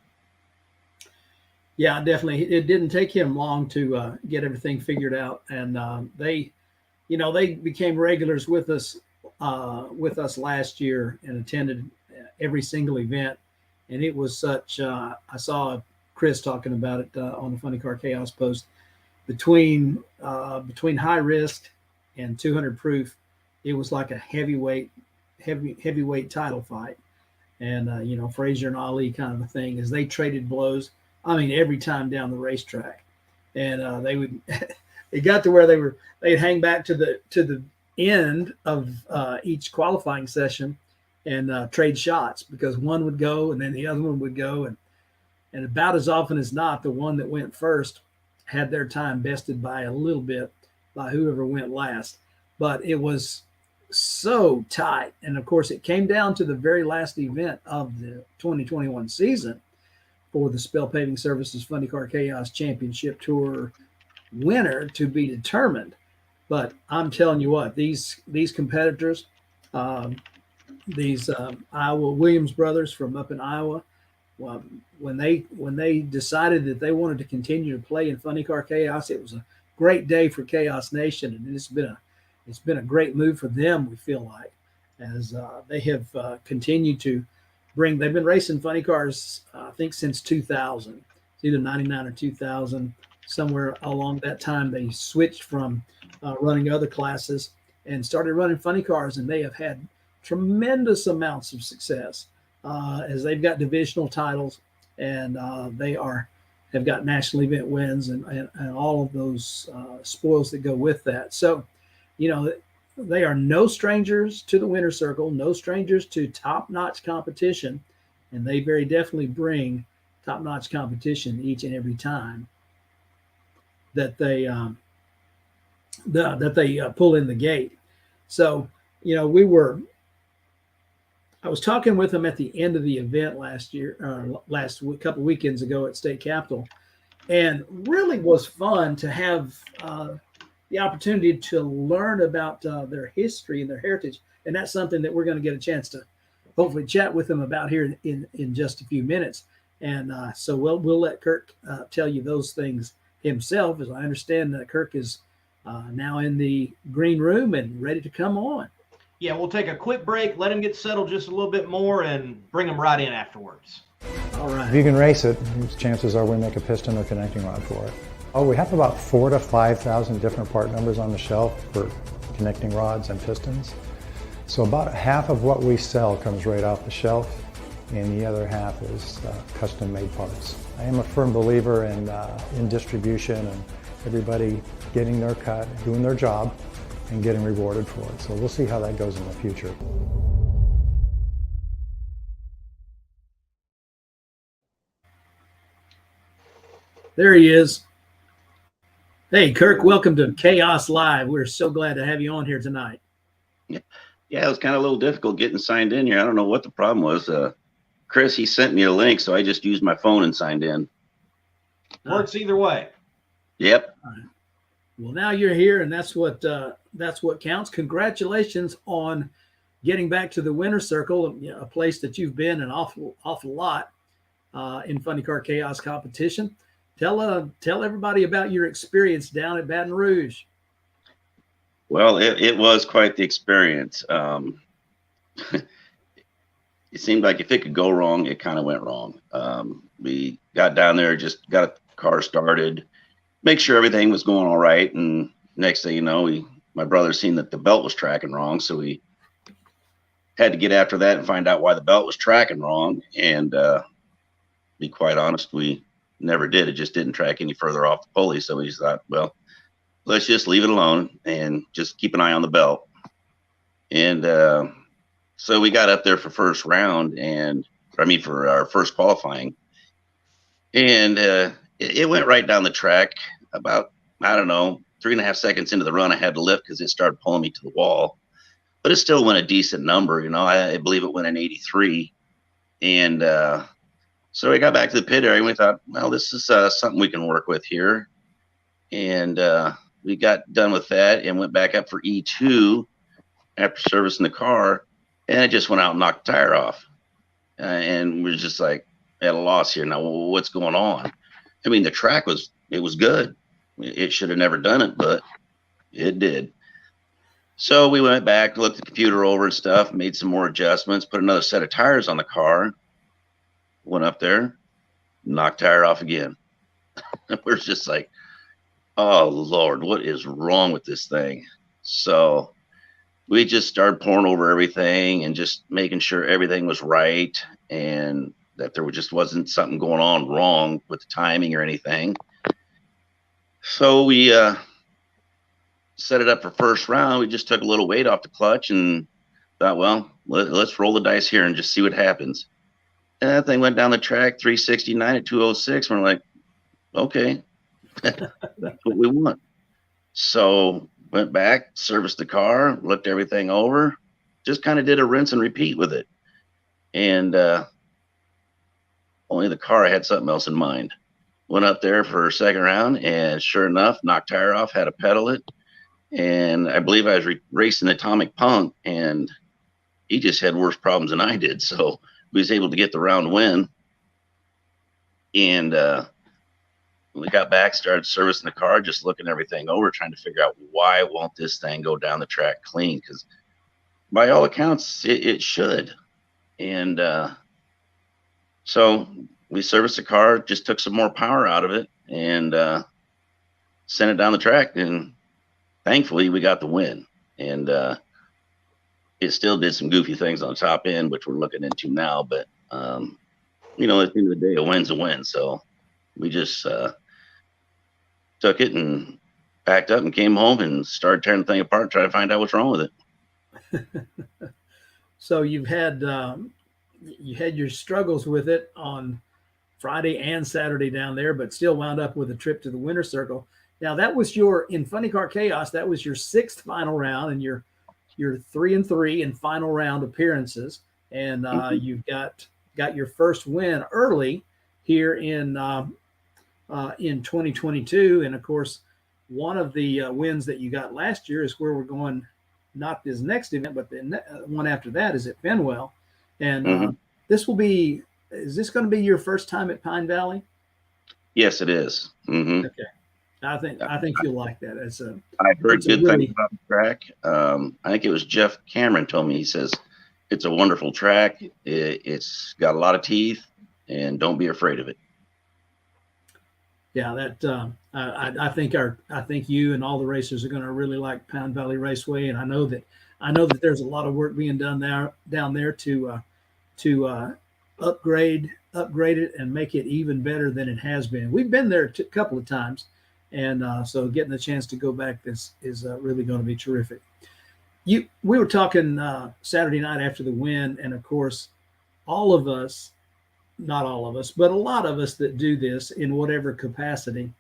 Yeah, definitely. It didn't take him long to get everything figured out, and they became regulars with us last year and attended every single event. And it was such. I saw Chris talking about it on the Funny Car Chaos post. Between high risk and 200 proof, it was like a heavyweight title fight, and Frazier and Ali kind of a thing, as they traded blows. I mean, every time down the racetrack, and they would. It got to where they'd hang back to the end of each qualifying session and trade shots, because one would go and then the other one would go, and about as often as not, the one that went first had their time bested by a little bit by whoever went last. But it was so tight, and of course, it came down to the very last event of the 2021 season for the Spell Paving Services Funny Car Chaos Championship Tour winner to be determined. But I'm telling you what, these competitors, these Iowa Williams brothers from up in Iowa, well, when they decided that they wanted to continue to play in Funny Car Chaos, it was a great day for Chaos Nation, and it's been a great move for them. We feel like, as they have continued to bring. They've been racing funny cars, I think, since 2000. It's either 99 or 2000. Somewhere along that time, they switched from running other classes and started running funny cars, and they have had tremendous amounts of success as they've got divisional titles, and they have got national event wins and all of those spoils that go with that. So, they are no strangers to the winner's circle, no strangers to top-notch competition, and they very definitely bring top-notch competition each and every time that they pull in the gate. So, I was talking with them at the end of the event last couple weekends ago at State Capitol, and really was fun to have the opportunity to learn about their history and their heritage. And that's something that we're going to get a chance to hopefully chat with them about here in just a few minutes. And so we'll let Kirk tell you those things himself, as I understand that Kirk is now in the green room and ready to come on. Yeah, we'll take a quick break, let him get settled just a little bit more, and bring him right in afterwards. All right. If you can race it, chances are we make a piston or connecting rod for it. We have about 4,000 to 5,000 different part numbers on the shelf for connecting rods and pistons. So about half of what we sell comes right off the shelf, and the other half is custom-made parts. I am a firm believer in distribution and everybody getting their cut, doing their job, and getting rewarded for it. So we'll see how that goes in the future. There he is. Hey, Kirk, welcome to Chaos Live. We're so glad to have you on here tonight. Yeah, it was kind of a little difficult getting signed in here. I don't know what the problem was. Chris, he sent me a link, so I just used my phone and signed in. Works either way. Yep. All right. Well, now you're here, and that's what counts. Congratulations on getting back to the winner's circle, a place that you've been an awful lot in Funny Car Chaos competition. Tell everybody about your experience down at Baton Rouge. Well, it was quite the experience. It seemed like if it could go wrong, it kind of went wrong. We got down there, just got a car started, make sure everything was going all right, and next thing you know, my brother seen that the belt was tracking wrong, so we had to get after that and find out why the belt was tracking wrong. And be quite honest, we never did. It just didn't track any further off the pulley. So we just thought, well, let's just leave it alone and just keep an eye on the belt. And so we got up there for first round, for our first qualifying. And it went right down the track. About, 3.5 seconds into the run, I had to lift because it started pulling me to the wall. But it still went a decent number. I believe it went an 83. And So we got back to the pit area and we thought, well, this is something we can work with here. And we got done with that and went back up for E2 after servicing the car, and it just went out and knocked the tire off. And we're just like at a loss here. Now, what's going on? I mean, the track was good. It should have never done it, but it did. So we went back, looked the computer over and stuff, made some more adjustments, put another set of tires on the car, went up there, knocked tire off again. We're just like, oh Lord, what is wrong with this thing? So we just started pouring over everything and just making sure everything was right and that there just wasn't something going on wrong with the timing or anything. So we set it up for first round. We just took a little weight off the clutch and thought, well, let's roll the dice here and just see what happens. And that thing went down the track 369 at 206. We're like, okay, that's what we want. So went back, serviced the car, looked everything over, just kind of did a rinse and repeat with it. And only the car had something else in mind. Went up there for a second round, and sure enough, knocked tire off, had to pedal it. And I believe I was racing Atomic Punk, and he just had worse problems than I did. So we was able to get the round win. And we got back, started servicing the car, just looking everything over, trying to figure out why won't this thing go down the track clean? Because by all accounts, it should. And so we serviced the car, just took some more power out of it, and sent it down the track. And thankfully, we got the win. And it still did some goofy things on the top end, which we're looking into now. But, you know, at the end of the day, a win's a win. So we just took it and packed up and came home and started tearing the thing apart, trying to find out what's wrong with it. So you've had you had your struggles with it on Friday and Saturday down there, but still wound up with a trip to the winner's circle. Now that was in Funny Car Chaos, that was your 6th final round, and you're 3-3 in final round appearances, and you've got your first win early here in 2022. And of course, one of the wins that you got last year is where we're going, not this next event, but the one after that is at Fenwell. And is this going to be your first time at Pine Valley? Yes, it is. Mm-hmm. Okay. I think you'll like that. I heard good things about the track. I think it was Jeff Cameron told me, he says, it's a wonderful track. It's got a lot of teeth, and don't be afraid of it. Yeah, that I think you and all the racers are going to really like Pine Valley Raceway, and I know that there's a lot of work being done down there to upgrade it and make it even better than it has been. We've been there a couple of times, and so getting the chance to go back is really going to be terrific. We were talking Saturday night after the win, and of course, all of us. Not all of us, but a lot of us that do this in whatever capacity,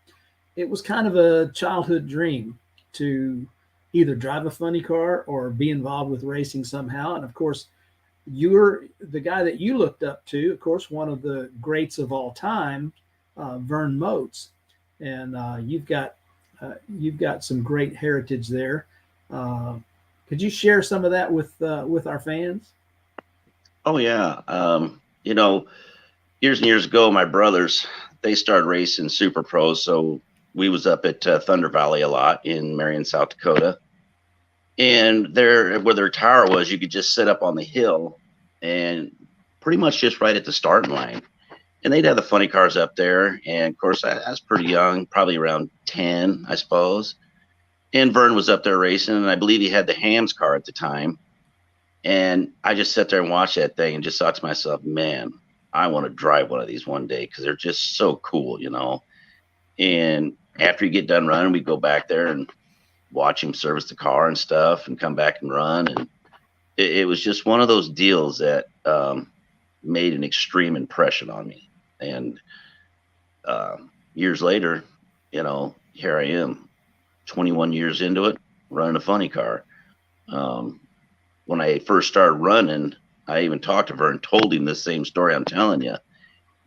it was kind of a childhood dream to either drive a funny car or be involved with racing somehow. And of course, you're the guy that you looked up to, of course, one of the greats of all time, Vern Motes. And you've got some great heritage there. Could you share some of that with our fans? Oh, yeah. You know, years and years ago, my brothers, they started racing Super Pros. So we was up at Thunder Valley a lot in Marion, South Dakota. And there, where their tower was, you could just sit up on the hill and pretty much just right at the starting line. And they'd have the funny cars up there. And of course, I was pretty young, probably around 10, I suppose. And Vern was up there racing, and I believe he had the Hams car at the time. And I just sat there and watched that thing and just thought to myself, man, I want to drive one of these one day because they're just so cool, you know. And after you get done running, we go back there and watch him service the car and stuff and come back and run. And it was just one of those deals that made an extreme impression on me. And years later, you know, here I am, 21 years into it, running a funny car. When I first started running, I even talked to her and told him the same story I'm telling you.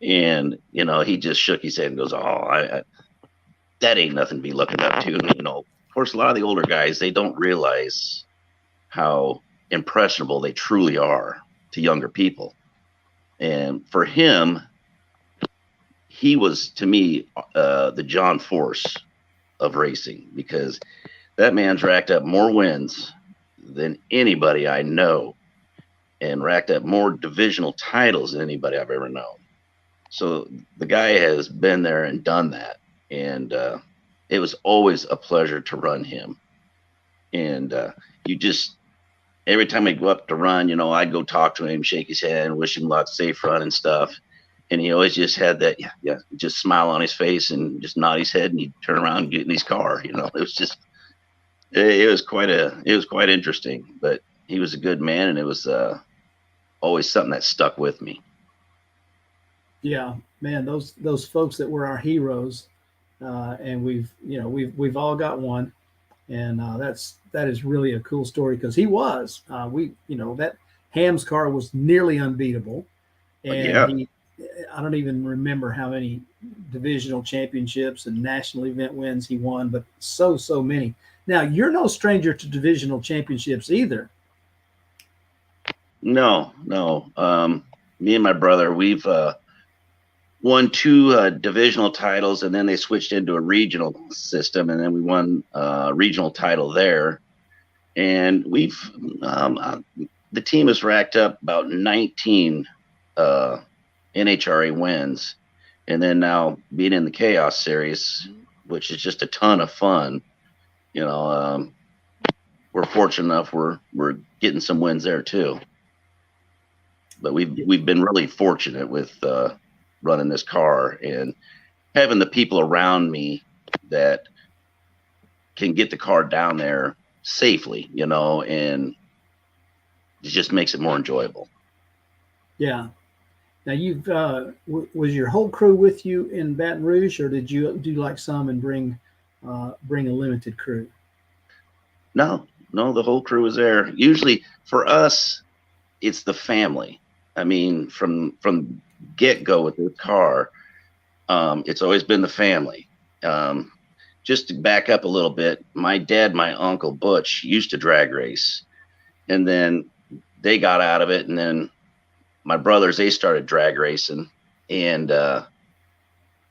And, you know, he just shook his head and goes, "Oh, that ain't nothing to be looking up to." And, you know, of course, a lot of the older guys, they don't realize how impressionable they truly are to younger people. And for him, he was, to me, the John Force of racing, because that man's racked up more wins than anybody I know, and racked up more divisional titles than anybody I've ever known. So the guy has been there and done that. And it was always a pleasure to run him. And you just, every time I go up to run, you know, I'd go talk to him, shake his hand, wish him luck, safe run and stuff. And he always just had that, just smile on his face and just nod his head, and he'd turn around and get in his car. You know, it was just, it was quite interesting. But he was a good man, and it was always something that stuck with me. Yeah, man, those folks that were our heroes, and we've all got one, and that is really a cool story, because he was that Ham's car was nearly unbeatable, and I don't even remember how many divisional championships and national event wins he won, but so many. Now, you're no stranger to divisional championships either. No. Me and my brother, we've won 2 divisional titles, and then they switched into a regional system, and then we won a regional title there. And we've the team has racked up about 19 NHRA wins, and then now being in the CHAOS series, which is just a ton of fun. You know, we're fortunate enough we're getting some wins there too. But we've been really fortunate with running this car and having the people around me that can get the car down there safely, you know, and it just makes it more enjoyable. Yeah. Now, you've was your whole crew with you in Baton Rouge, or did you do like some and bring a limited crew? No, the whole crew was there. Usually for us, it's the family. I mean, from get-go with this car, it's always been the family. Just to back up a little bit, my dad, my uncle Butch used to drag race, and then they got out of it, and then my brothers, they started drag racing. And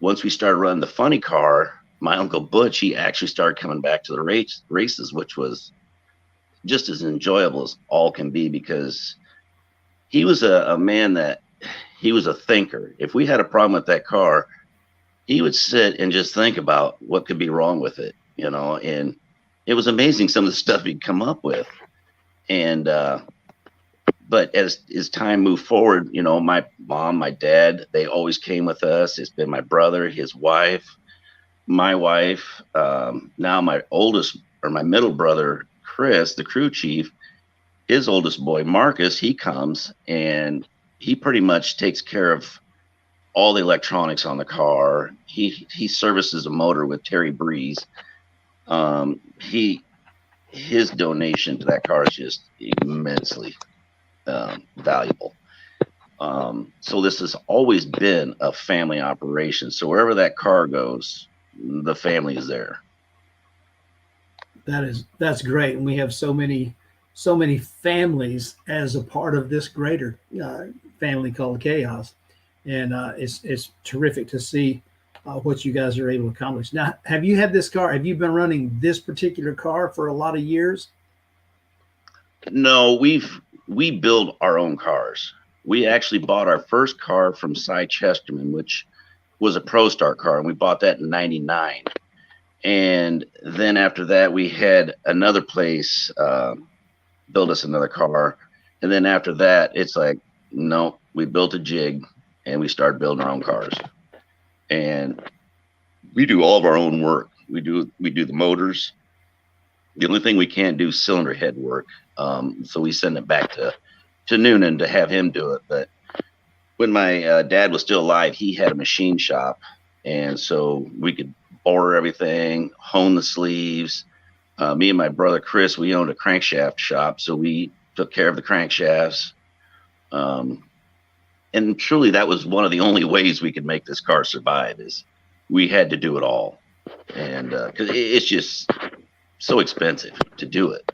once we started running the funny car, my uncle Butch, he actually started coming back to the races, which was just as enjoyable as all can be, because he was a man that, he was a thinker. If we had a problem with that car, he would sit and just think about what could be wrong with it, you know, and it was amazing some of the stuff he'd come up with. And but as time moved forward, you know, my mom, my dad, they always came with us. It's been my brother, his wife, my wife, now my middle brother, Chris, the crew chief, his oldest boy, Marcus, he comes and he pretty much takes care of all the electronics on the car. He services a motor with Terry Breeze. His donation to that car is just immensely valuable. So this has always been a family operation. So wherever that car goes, the family is there. That's great. And we have so many families as a part of this greater family called CHAOS. And it's terrific to see what you guys are able to accomplish. Now, have you had this car? Have you been running this particular car for a lot of years? No, we build our own cars. We actually bought our first car from Cy Chesterman, which was a ProStar car, and we bought that in '99. And then after that, we had another place build us another car. And then after that, it's like, no, we built a jig and we started building our own cars. And we do all of our own work. We do the motors. The only thing we can't do is cylinder head work. So we send it back to Noonan to have him do it. But when my dad was still alive, he had a machine shop. And so we could order everything, hone the sleeves. Me and my brother Chris, we owned a crankshaft shop, so we took care of the crankshafts. and truly that was one of the only ways we could make this car survive, is we had to do it all. And because it's just so expensive to do it.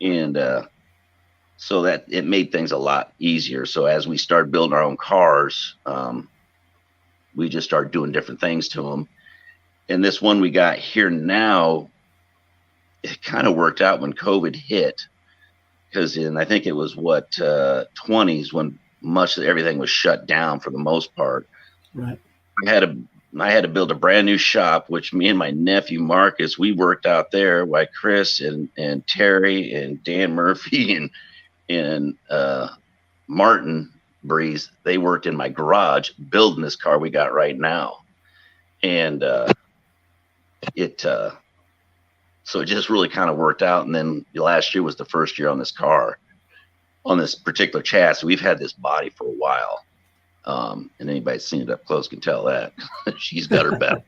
And so that it made things a lot easier. So as we started building our own cars, we just started doing different things to them. And this one we got here now, it kind of worked out when COVID hit, because I think it was 20s when much of everything was shut down for the most part. Right. I had to build a brand new shop, which me and my nephew Marcus, we worked out there, while Chris and Terry and Dan Murphy and Martin Breeze, they worked in my garage building this car we got right now. And so it just really kind of worked out. And then last year was the first year on this car, on this particular chassis. We've had this body for a while. And anybody that's seen it up close can tell that. She's got her back.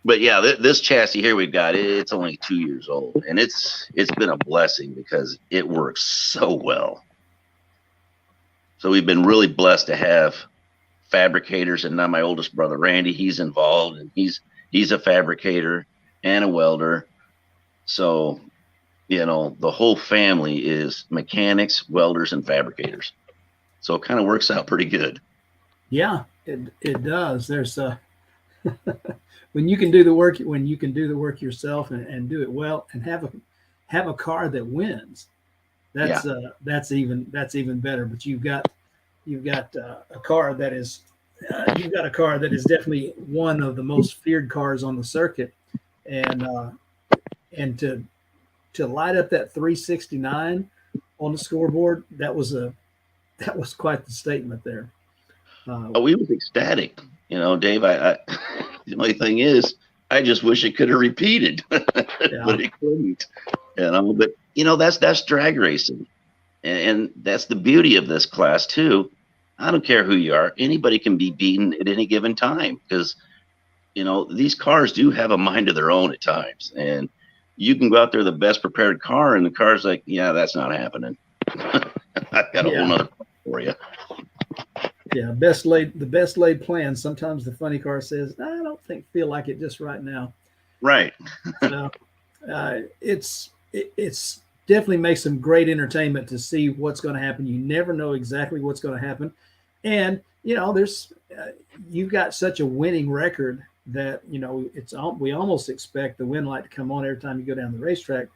But yeah, this chassis here we've got, it's only 2 years old, and it's been a blessing because it works so well. So we've been really blessed to have fabricators, and now my oldest brother Randy, he's involved, and he's a fabricator and a welder. So, you know, the whole family is mechanics, welders, and fabricators. So it kind of works out pretty good. Yeah, it does. There's when you can do the work yourself and do it well and have a car that wins, that's even better. But you've got a car that is definitely one of the most feared cars on the circuit, and to light up that 369 on the scoreboard, that was quite the statement there. We was ecstatic, you know, Dave. I the only thing is, I just wish it could have repeated, but it couldn't. You know, but you know, that's drag racing, and that's the beauty of this class too. I don't care who you are; anybody can be beaten at any given time, because you know these cars do have a mind of their own at times, and you can go out there the best prepared car, and the car's like, yeah, that's not happening. I've got a whole nother for you. Yeah, the best laid plan. Sometimes the funny car says, I don't feel like it just right now. Right. So it's definitely makes some great entertainment to see what's going to happen. You never know exactly what's going to happen. And, you know, you've got such a winning record that, you know, we almost expect the win light to come on every time you go down the racetrack.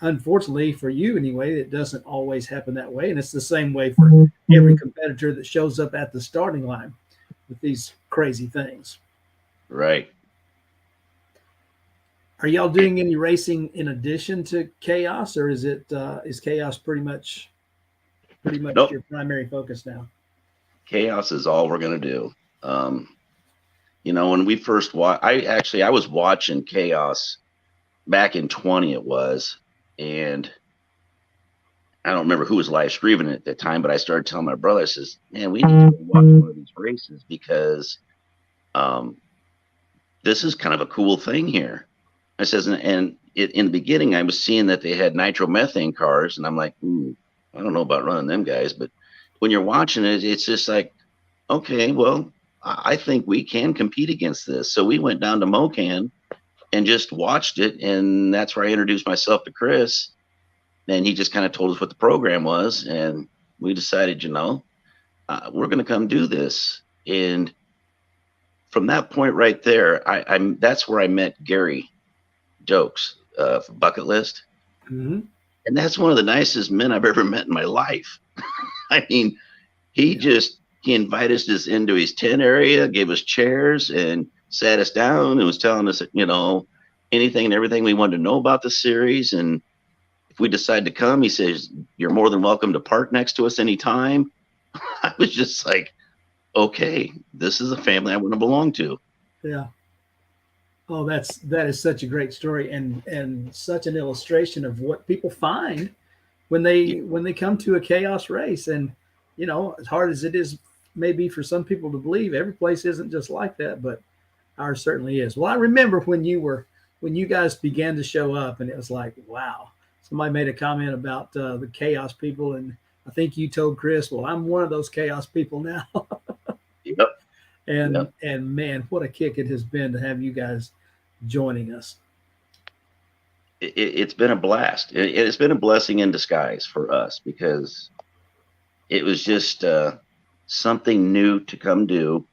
Unfortunately for you anyway, it doesn't always happen that way. And it's the same way for every competitor that shows up at the starting line with these crazy things. Right. Are y'all doing any racing in addition to CHAOS, or is CHAOS pretty much Nope. your primary focus now? CHAOS is all we're going to do. You know, when we first I was watching CHAOS back in 20 it was, and I don't remember who was live streaming at that time, but I started telling my brother, I says, man, we need to watch one of these races because this is kind of a cool thing here. I says, in the beginning, I was seeing that they had nitromethane cars, and I'm like, I don't know about running them guys, but when you're watching it, it's just like, okay, well, I think we can compete against this. So we went down to Mocan and just watched it, and that's where I introduced myself to Chris, and he just kind of told us what the program was, and we decided, you know, we're going to come do this. And from that point right there, that's where I met Gary Jokes, Bucket List. Mm-hmm. And that's one of the nicest men I've ever met in my life. I mean, he invited us into his tent area, gave us chairs, and sat us down and was telling us, you know, anything and everything we wanted to know about the series. And if we decide to come, he says, you're more than welcome to park next to us anytime. I was just like, okay, this is a family I want to belong to. Yeah. Oh, that is such a great story, and such an illustration of what people find when they come to a CHAOS race. And, you know, as hard as it is maybe for some people to believe, every place isn't just like that, but ours certainly is. Well, I remember when you guys began to show up, and it was like, wow. Somebody made a comment about the CHAOS people, and I think you told Chris, well, I'm one of those CHAOS people now. Yep. And man, what a kick it has been to have you guys joining us. It's been a blast. It's been a blessing in disguise for us, because it was just something new to come do,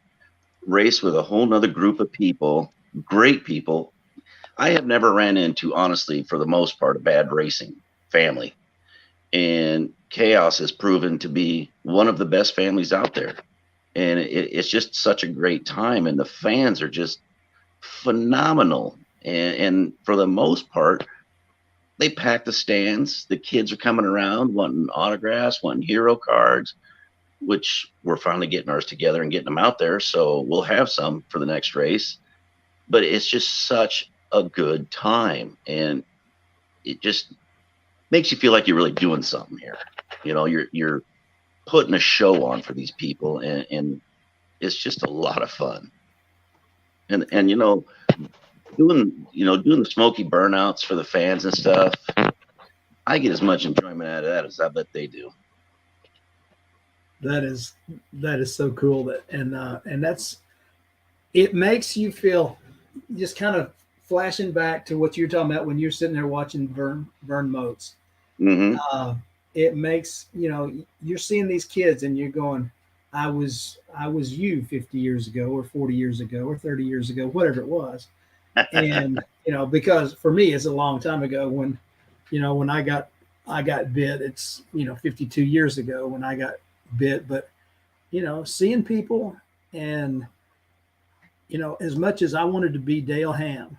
race with a whole nother group of people, great people. I have never ran into, honestly, for the most part, a bad racing family. And CHAOS has proven to be one of the best families out there. And it's just such a great time. And the fans are just phenomenal. And for the most part, they pack the stands. The kids are coming around wanting autographs, wanting hero cards, which we're finally getting ours together and getting them out there. So we'll have some for the next race. But it's just such a good time. And it just makes you feel like you're really doing something here. You know, you're putting a show on for these people, and it's just a lot of fun. And you know, doing the smoky burnouts for the fans and stuff, I get as much enjoyment out of that as I bet they do. That is so cool. And that's, it makes you feel, just kind of flashing back to what you're talking about when you're sitting there watching Vern Motes. Mm-hmm. It makes, you know, you're seeing these kids and you're going, I was you 50 years ago or 40 years ago or 30 years ago, whatever it was. And, you know, because for me, it's a long time ago when, you know, when I got bit, it's, you know, 52 years ago when I got bit. But, you know, seeing people, and, you know, as much as I wanted to be Dale Ham,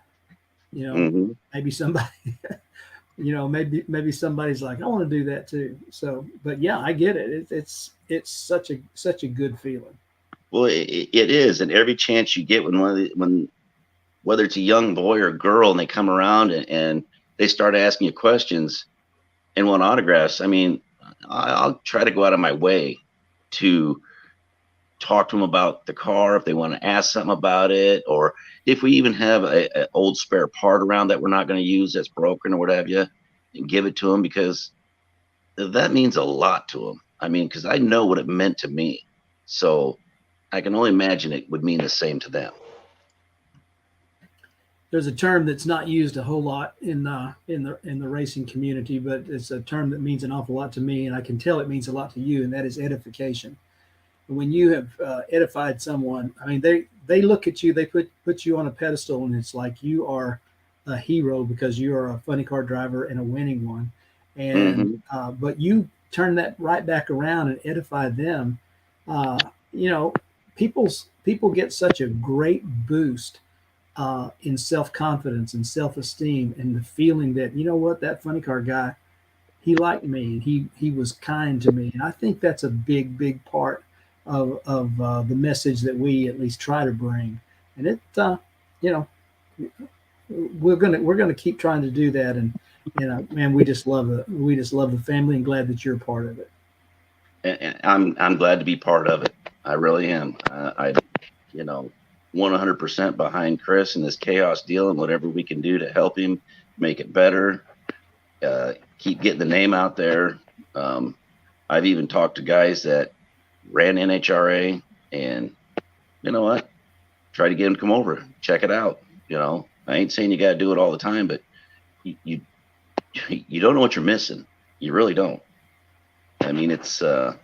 you know, Mm-hmm. maybe somebody, you know, maybe somebody's like, I want to do that too. So, but yeah, I get it. It's such a good feeling. Well, it is. And every chance you get when whether it's a young boy or girl, and they come around and they start asking you questions and want autographs, I mean, I'll try to go out of my way to talk to them about the car if they want to ask something about it, or if we even have a old spare part around that we're not going to use that's broken or what have you, and give it to them, because that means a lot to them. I mean, because I know what it meant to me, so I can only imagine it would mean the same to them. There's a term that's not used a whole lot in the racing community, but it's a term that means an awful lot to me, and I can tell it means a lot to you, and that is edification. When you have edified someone, I mean, they look at you, they put you on a pedestal, and it's like you are a hero because you are a funny car driver and a winning one. And but you turn that right back around and edify them. You know, people get such a great boost in self-confidence and self-esteem, and the feeling that, you know what, that funny car guy, he liked me, and he was kind to me. And I think that's a big part of the message that we at least try to bring. And it, you know, we're gonna keep trying to do that. And, you know, man, we just love the family, and glad that you're a part of it. And I'm glad to be part of it. I really am. I you know, 100% behind Chris and this CHAOS deal, and whatever we can do to help him make it better, keep getting the name out there. I've even talked to guys that ran NHRA, and you know what, try to get them to come over, check it out. You know, I ain't saying you got to do it all the time, but you don't know what you're missing. You really don't. I mean, it's a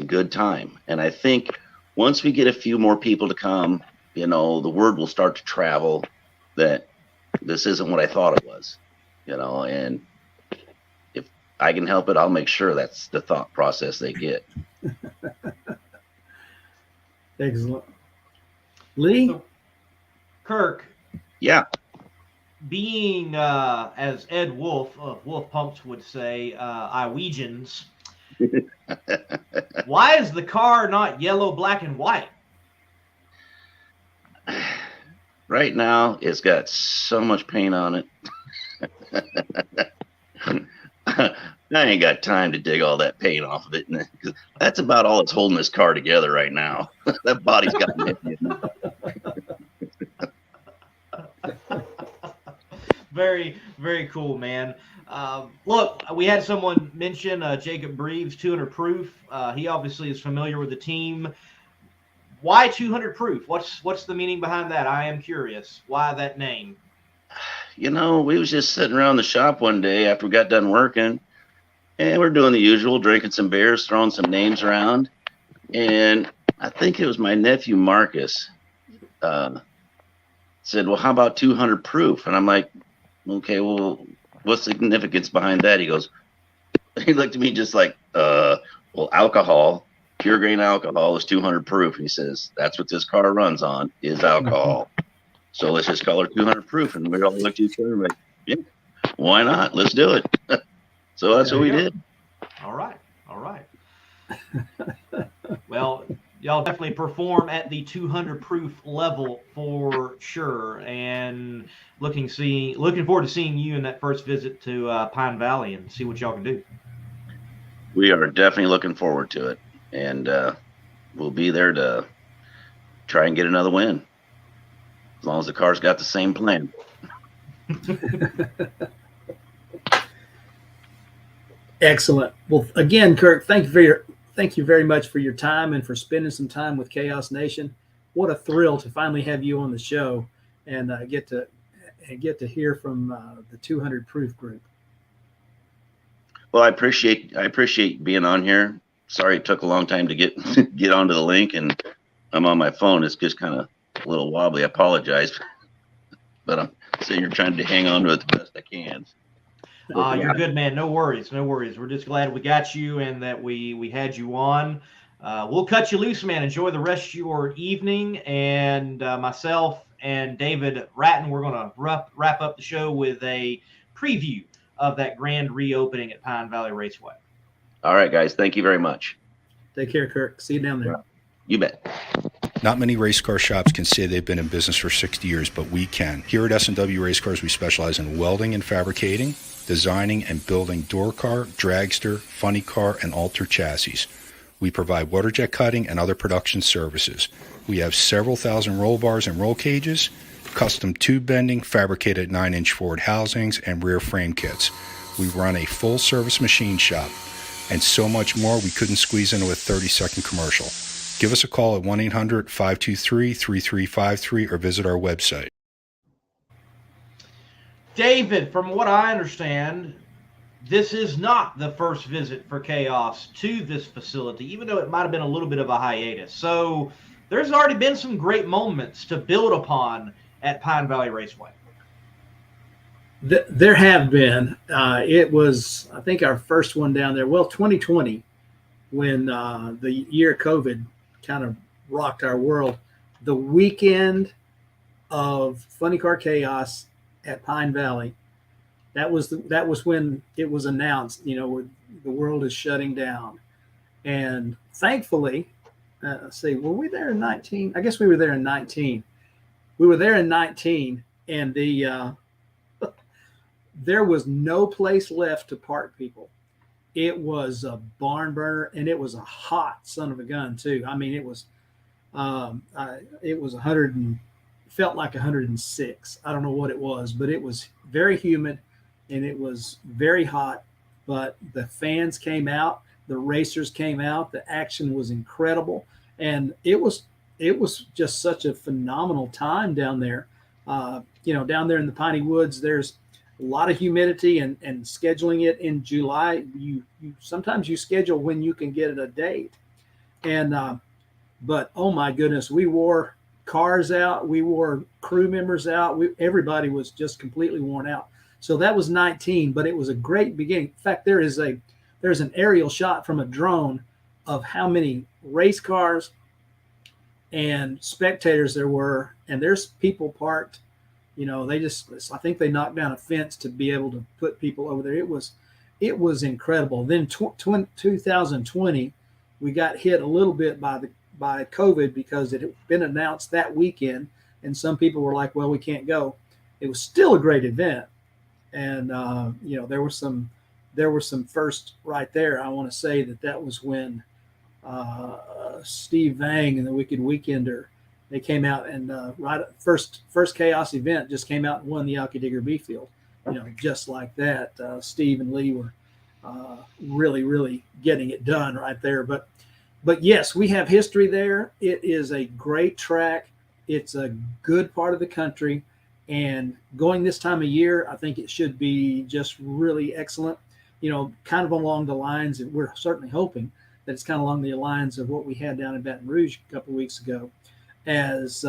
good time. And I think once we get a few more people to come, you know, the word will start to travel that this isn't what I thought it was, you know, and if I can help it, I'll make sure that's the thought process they get. Excellent. Lee? So, Kirk. Yeah. Being, as Ed Wulff of Wulff Pumps would say, Iwegians, why is the car not yellow, black, and white? Right now, it's got so much paint on it. I ain't got time to dig all that paint off of it. Because that's about all that's holding this car together right now. That body's got nifty. Very, very cool, man. Look, we had someone mention Jacob Breves, 200 proof. He obviously is familiar with the team. Why 200 proof? What's the meaning behind that? I am curious. Why that name? We was just sitting around the shop one day after we got done working, and we're doing the usual, drinking some beers, throwing some names around. And I think it was my nephew, Marcus, said, well, how about 200 proof? And I'm like, okay, well, what's the significance behind that? He looked at me just like, well, alcohol, pure grain alcohol is 200 proof. And he says, that's what this car runs on, is alcohol. So let's just call her 200 proof. And we all looked at each other and like, yeah, why not? Let's do it. So that's what we did. All right. Well, y'all definitely perform at the 200 proof level for sure. And looking forward to seeing you in that first visit to Pine Valley and see what y'all can do. We are definitely looking forward to it. And we'll be there to try and get another win. As long as the car's got the same plan. Excellent. Well, again, Kirk, thank you very much for your time and for spending some time with CHAOS Nation. What a thrill to finally have you on the show and get to hear from the 200 proof group. Well, I appreciate being on here. Sorry it took a long time to get onto the link, and I'm on my phone. It's just kind of a little wobbly. I apologize, but I'm sitting here trying to hang on to it the best I can. You're good, man. No worries. We're just glad we got you and that we had you on. We'll cut you loose, man. Enjoy the rest of your evening. And myself and David Rattan, we're going to wrap up the show with a preview of that grand reopening at Pine Valley Raceway. All right, guys. Thank you very much. Take care, Kirk. See you down there. You bet. Not many race car shops can say they've been in business for 60 years, but we can. Here at S&W Race Cars, we specialize in welding and fabricating, designing and building door car, dragster, funny car, and alter chassis. We provide water jet cutting and other production services. We have several thousand roll bars and roll cages, custom tube bending, fabricated 9-inch forward housings, and rear frame kits. We run a full-service machine shop, and so much more we couldn't squeeze into a 30-second commercial. Give us a call at 1-800-523-3353 or visit our website. David, from what I understand, this is not the first visit for CHAOS to this facility, even though it might have been a little bit of a hiatus. So there's already been some great moments to build upon at Pine Valley Raceway. There have been. It was, I think, our first one down there. Well, 2020, when the year COVID kind of rocked our world. The weekend of Funny Car Chaos at Pine Valley, that was when it was announced, the world is shutting down. And thankfully, were we there in 19? I guess we were there in 19. We were there in 19, and there was no place left to park people. It was a barn burner, and it was a hot son of a gun too. I mean, it was 100 and felt like 106. I don't know what it was, but it was very humid and it was very hot. But the fans came out, the racers came out, the action was incredible, and it was just such a phenomenal time down there. Down there in the Piney Woods, there's a lot of humidity, and scheduling it in July, you sometimes you schedule when you can get a date. And but oh my goodness, we wore cars out, we wore crew members out, everybody was just completely worn out. So that was 19, but it was a great beginning. In fact, there's an aerial shot from a drone of how many race cars and spectators there were, and there's people parked. I think they knocked down a fence to be able to put people over there. It was incredible. Then 2020, we got hit a little bit by COVID because it had been announced that weekend, and some people were like, well, we can't go. It was still a great event. And, there were some first right there. I want to say that was when Steve Vang and the Wicked Weekender, they came out and first CHAOS event just came out and won the Alki Digger B field. just like that. Steve and Lee were really, really getting it done right there. But yes, we have history there. It is a great track. It's a good part of the country. And going this time of year, I think it should be just really excellent. Kind of along the lines, and we're certainly hoping that it's kind of along the lines of what we had down in Baton Rouge a couple of weeks ago. As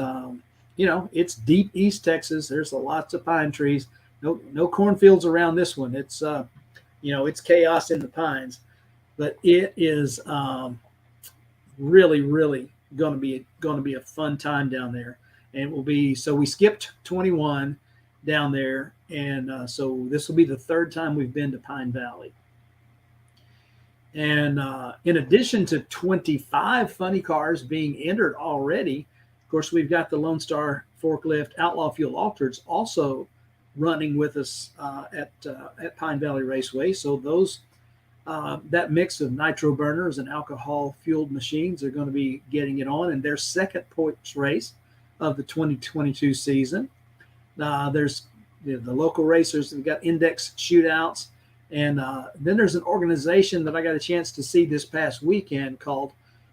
it's deep East Texas. There's lots of pine trees. No cornfields around this one. It's it's chaos in the pines, but it is really, really going to be a fun time down there. And it will be, so we skipped 21 down there. And so this will be the third time we've been to Pine Valley. And in addition to 25 funny cars being entered already, of course, we've got the Lone Star Forklift Outlaw Fuel Altereds also running with us at Pine Valley Raceway. So those that mix of nitro burners and alcohol fueled machines are going to be getting it on in their second points race of the 2022 season. There's the local racers. We've got index shootouts, and then there's an organization that I got a chance to see this past weekend called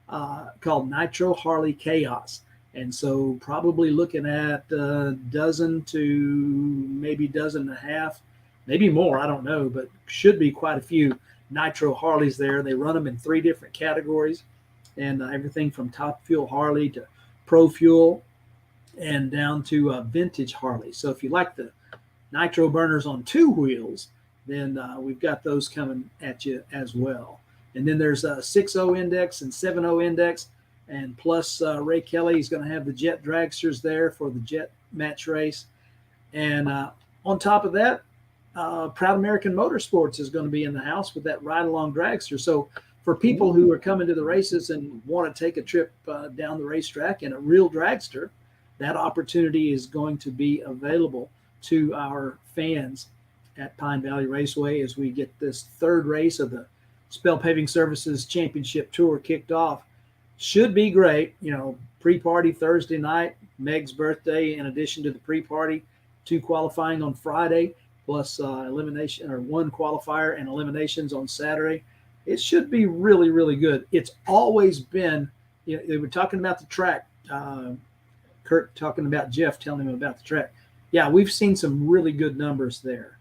Nitro Harley Chaos. And so probably looking at a dozen to maybe dozen and a half, maybe more, I don't know, but should be quite a few Nitro Harleys there. They run them in 3 different categories, and everything from Top Fuel Harley to Pro Fuel and down to Vintage Harley. So if you like the nitro burners on 2 wheels, then we've got those coming at you as well. And then there's a 6.0 index and 7.0 index. And plus Ray Kelly is going to have the Jet Dragsters there for the Jet match race. And on top of that, Proud American Motorsports is going to be in the house with that ride-along dragster. So for people who are coming to the races and want to take a trip down the racetrack in a real dragster, that opportunity is going to be available to our fans at Pine Valley Raceway as we get this third race of the Spell Paving Services Championship Tour kicked off. Should be great. Pre-party Thursday night, Meg's birthday, in addition to the pre-party, 2 qualifying on Friday, plus elimination or 1 qualifier and eliminations on Saturday. It should be really, really good. It's always been, they were talking about the track. Kirk talking about Jeff, telling him about the track. Yeah, we've seen some really good numbers there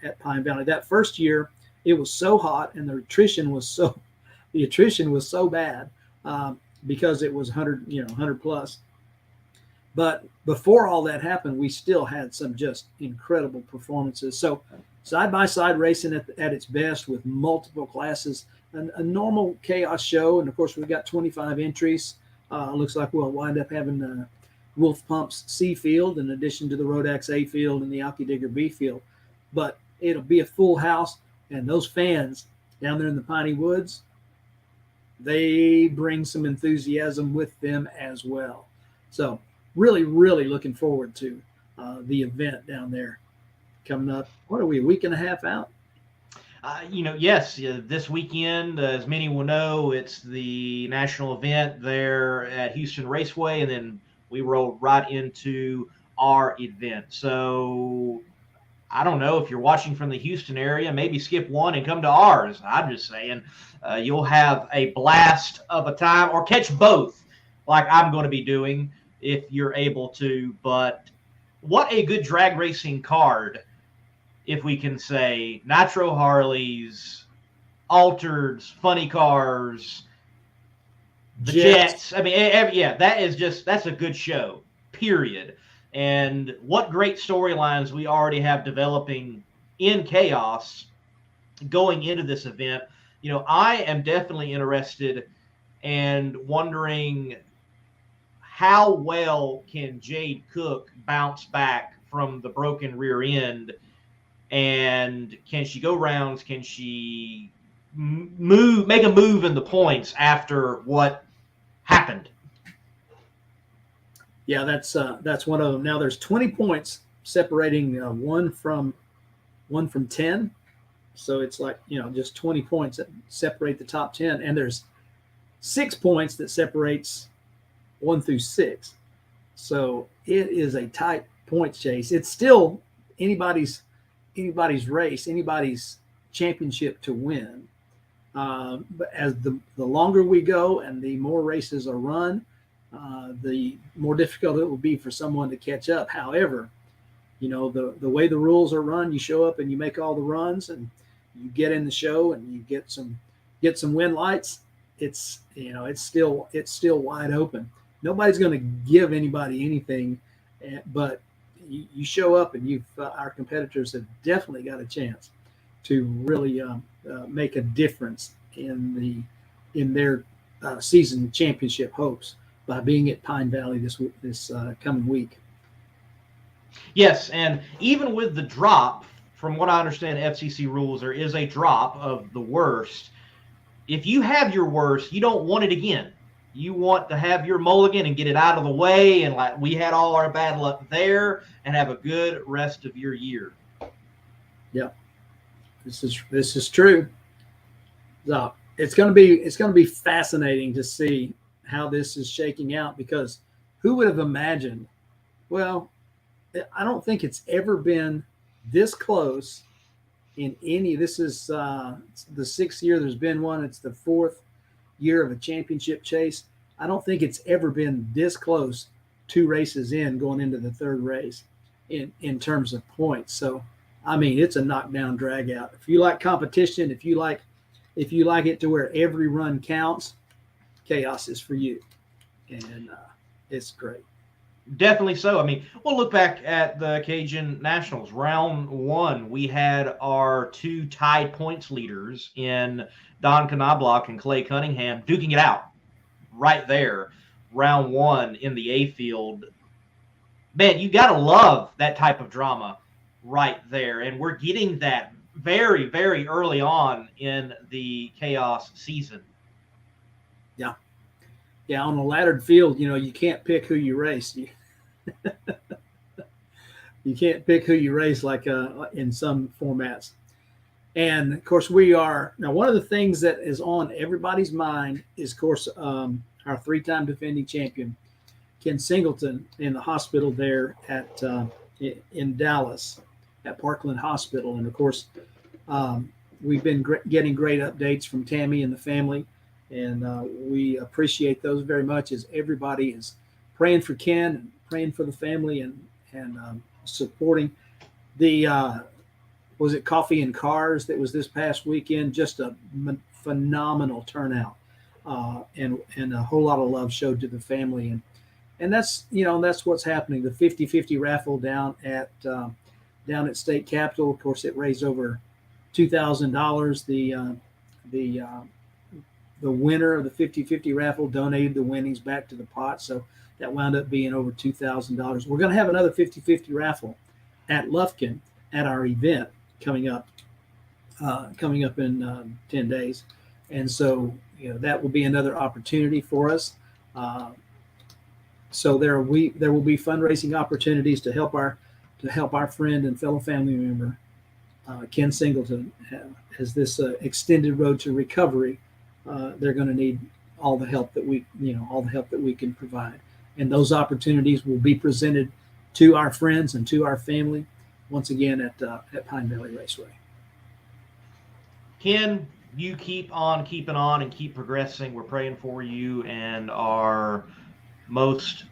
at Pine Valley. That first year, it was so hot and the attrition was so bad because it was 100 plus. But before all that happened, we still had some just incredible performances. So side-by-side racing at its best with multiple classes, a normal chaos show. And, of course, we've got 25 entries. Looks like we'll wind up having Wulff Pumps C field in addition to the Rodax A field and the Alki Digger B field. But it'll be a full house. And those fans down there in the Piney Woods, they bring some enthusiasm with them as well. So really, really looking forward to the event down there coming up. What are we, a week and a half out? Yes, this weekend, as many will know, it's the national event there at Houston Raceway, and then we roll right into our event. So I don't know if you're watching from the Houston area, maybe skip one and come to ours. I'm just saying you'll have a blast of a time, or catch both like I'm going to be doing if you're able to. But what a good drag racing card, if we can say. Nitro Harleys, Altereds, funny cars, the Jets. I mean, that's a good show, period. And what great storylines we already have developing in Chaos going into this event. I am definitely interested and wondering how well can Jade Cook bounce back from the broken rear end, and can she go rounds? Can she make a move in the points after what happened? Yeah, that's one of them. Now there's 20 points separating one from 10. So it's like, just 20 points that separate the top 10. And there's 6 points that separates 1 through 6. So it is a tight points chase. It's still anybody's anybody's race, anybody's championship to win. But as the longer we go and the more races are run, the more difficult it will be for someone to catch up. However, the way the rules are run, you show up and you make all the runs and you get in the show and you get some win lights. It's still wide open. Nobody's going to give anybody anything, but you show up and our competitors have definitely got a chance to really make a difference in their season championship hopes by being at Pine Valley this coming week. Yes, and even with the drop, from what I understand, FCC rules, there is a drop of the worst. If you have your worst, you don't want it again. You want to have your mulligan and get it out of the way, and like we had all our bad luck there, and have a good rest of your year. Yep, this is true. So it's going to be fascinating to see how this is shaking out, because who would have imagined? Well, I don't think it's ever been this close in any. This is the 6th year there's been one. It's the 4th year of a championship chase. I don't think it's ever been this close 2 races in going into the 3rd race in terms of points. So, I mean, it's a knockdown drag out. If you like competition, if you like it to where every run counts, CHAOS is for you. And it's great. Definitely so. I mean, we'll look back at the Cajun Nationals. Round 1, we had our 2 tied points leaders in Don Knobloch and Clay Cunningham duking it out right there. Round 1 in the A field. Man, you got to love that type of drama right there. And we're getting that very, very early on in the CHAOS season. Yeah. Yeah, on a laddered field, you can't pick who you race. You can't pick who you race like in some formats. And, of course, now one of the things that is on everybody's mind is, of course, our 3-time defending champion, Ken Singleton, in the hospital there in Dallas at Parkland Hospital. And, of course, we've been getting great updates from Tammy and the family. And we appreciate those very much, as everybody is praying for Ken and praying for the family and supporting the was it Coffee and Cars that was this past weekend? Just a phenomenal turnout and a whole lot of love showed to the family. And that's what's happening. The 50-50 raffle down at State Capitol. Of course, it raised over $2,000. The winner of the 50-50 raffle donated the winnings back to the pot. So that wound up being over $2,000. We're going to have another 50-50 raffle at Lufkin at our event coming up in 10 days. And so, that will be another opportunity for us. So there will be fundraising opportunities to help our friend and fellow family member, Ken Singleton, as this extended road to recovery. They're going to need all the help that we can provide, and those opportunities will be presented to our friends and to our family once again at Pine Valley Raceway. Ken, you keep on keeping on and keep progressing. We're praying for you, and our most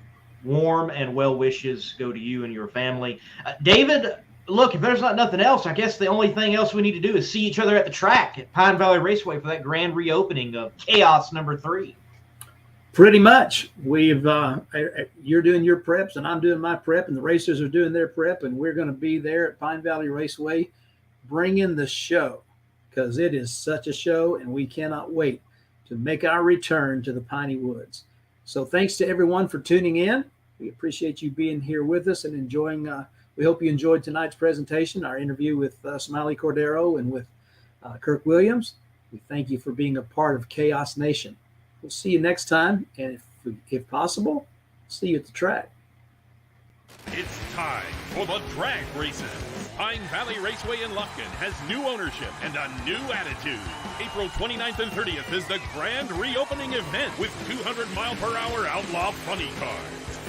warm and well wishes go to you and your family. David, look, if there's not nothing else, I guess the only thing else we need to do is see each other at the track at Pine Valley Raceway for that grand reopening of CHAOS number 3. Pretty much. You're doing your preps and I'm doing my prep, and the racers are doing their prep, and we're going to be there at Pine Valley Raceway bringing the show, because it is such a show, and we cannot wait to make our return to the Piney Woods. So thanks to everyone for tuning in. We appreciate you being here with us and enjoying. We hope you enjoyed tonight's presentation, our interview with Smiley Cordero and with Kirk Williams. We thank you for being a part of CHAOS Nation. We'll see you next time, and if possible, see you at the track. It's time for the drag races. Pine Valley Raceway in Lufkin has new ownership and a new attitude. April 29th and 30th is the grand reopening event with 200-mile-per-hour outlaw funny cars.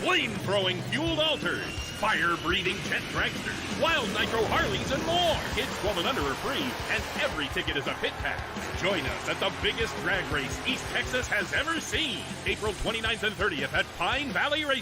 flame-throwing fueled alters, fire-breathing jet dragsters, wild nitro Harleys, and more. Kids 12 and under are free, and every ticket is a pit pass. Join us at the biggest drag race East Texas has ever seen, April 29th and 30th at Pine Valley Raceway.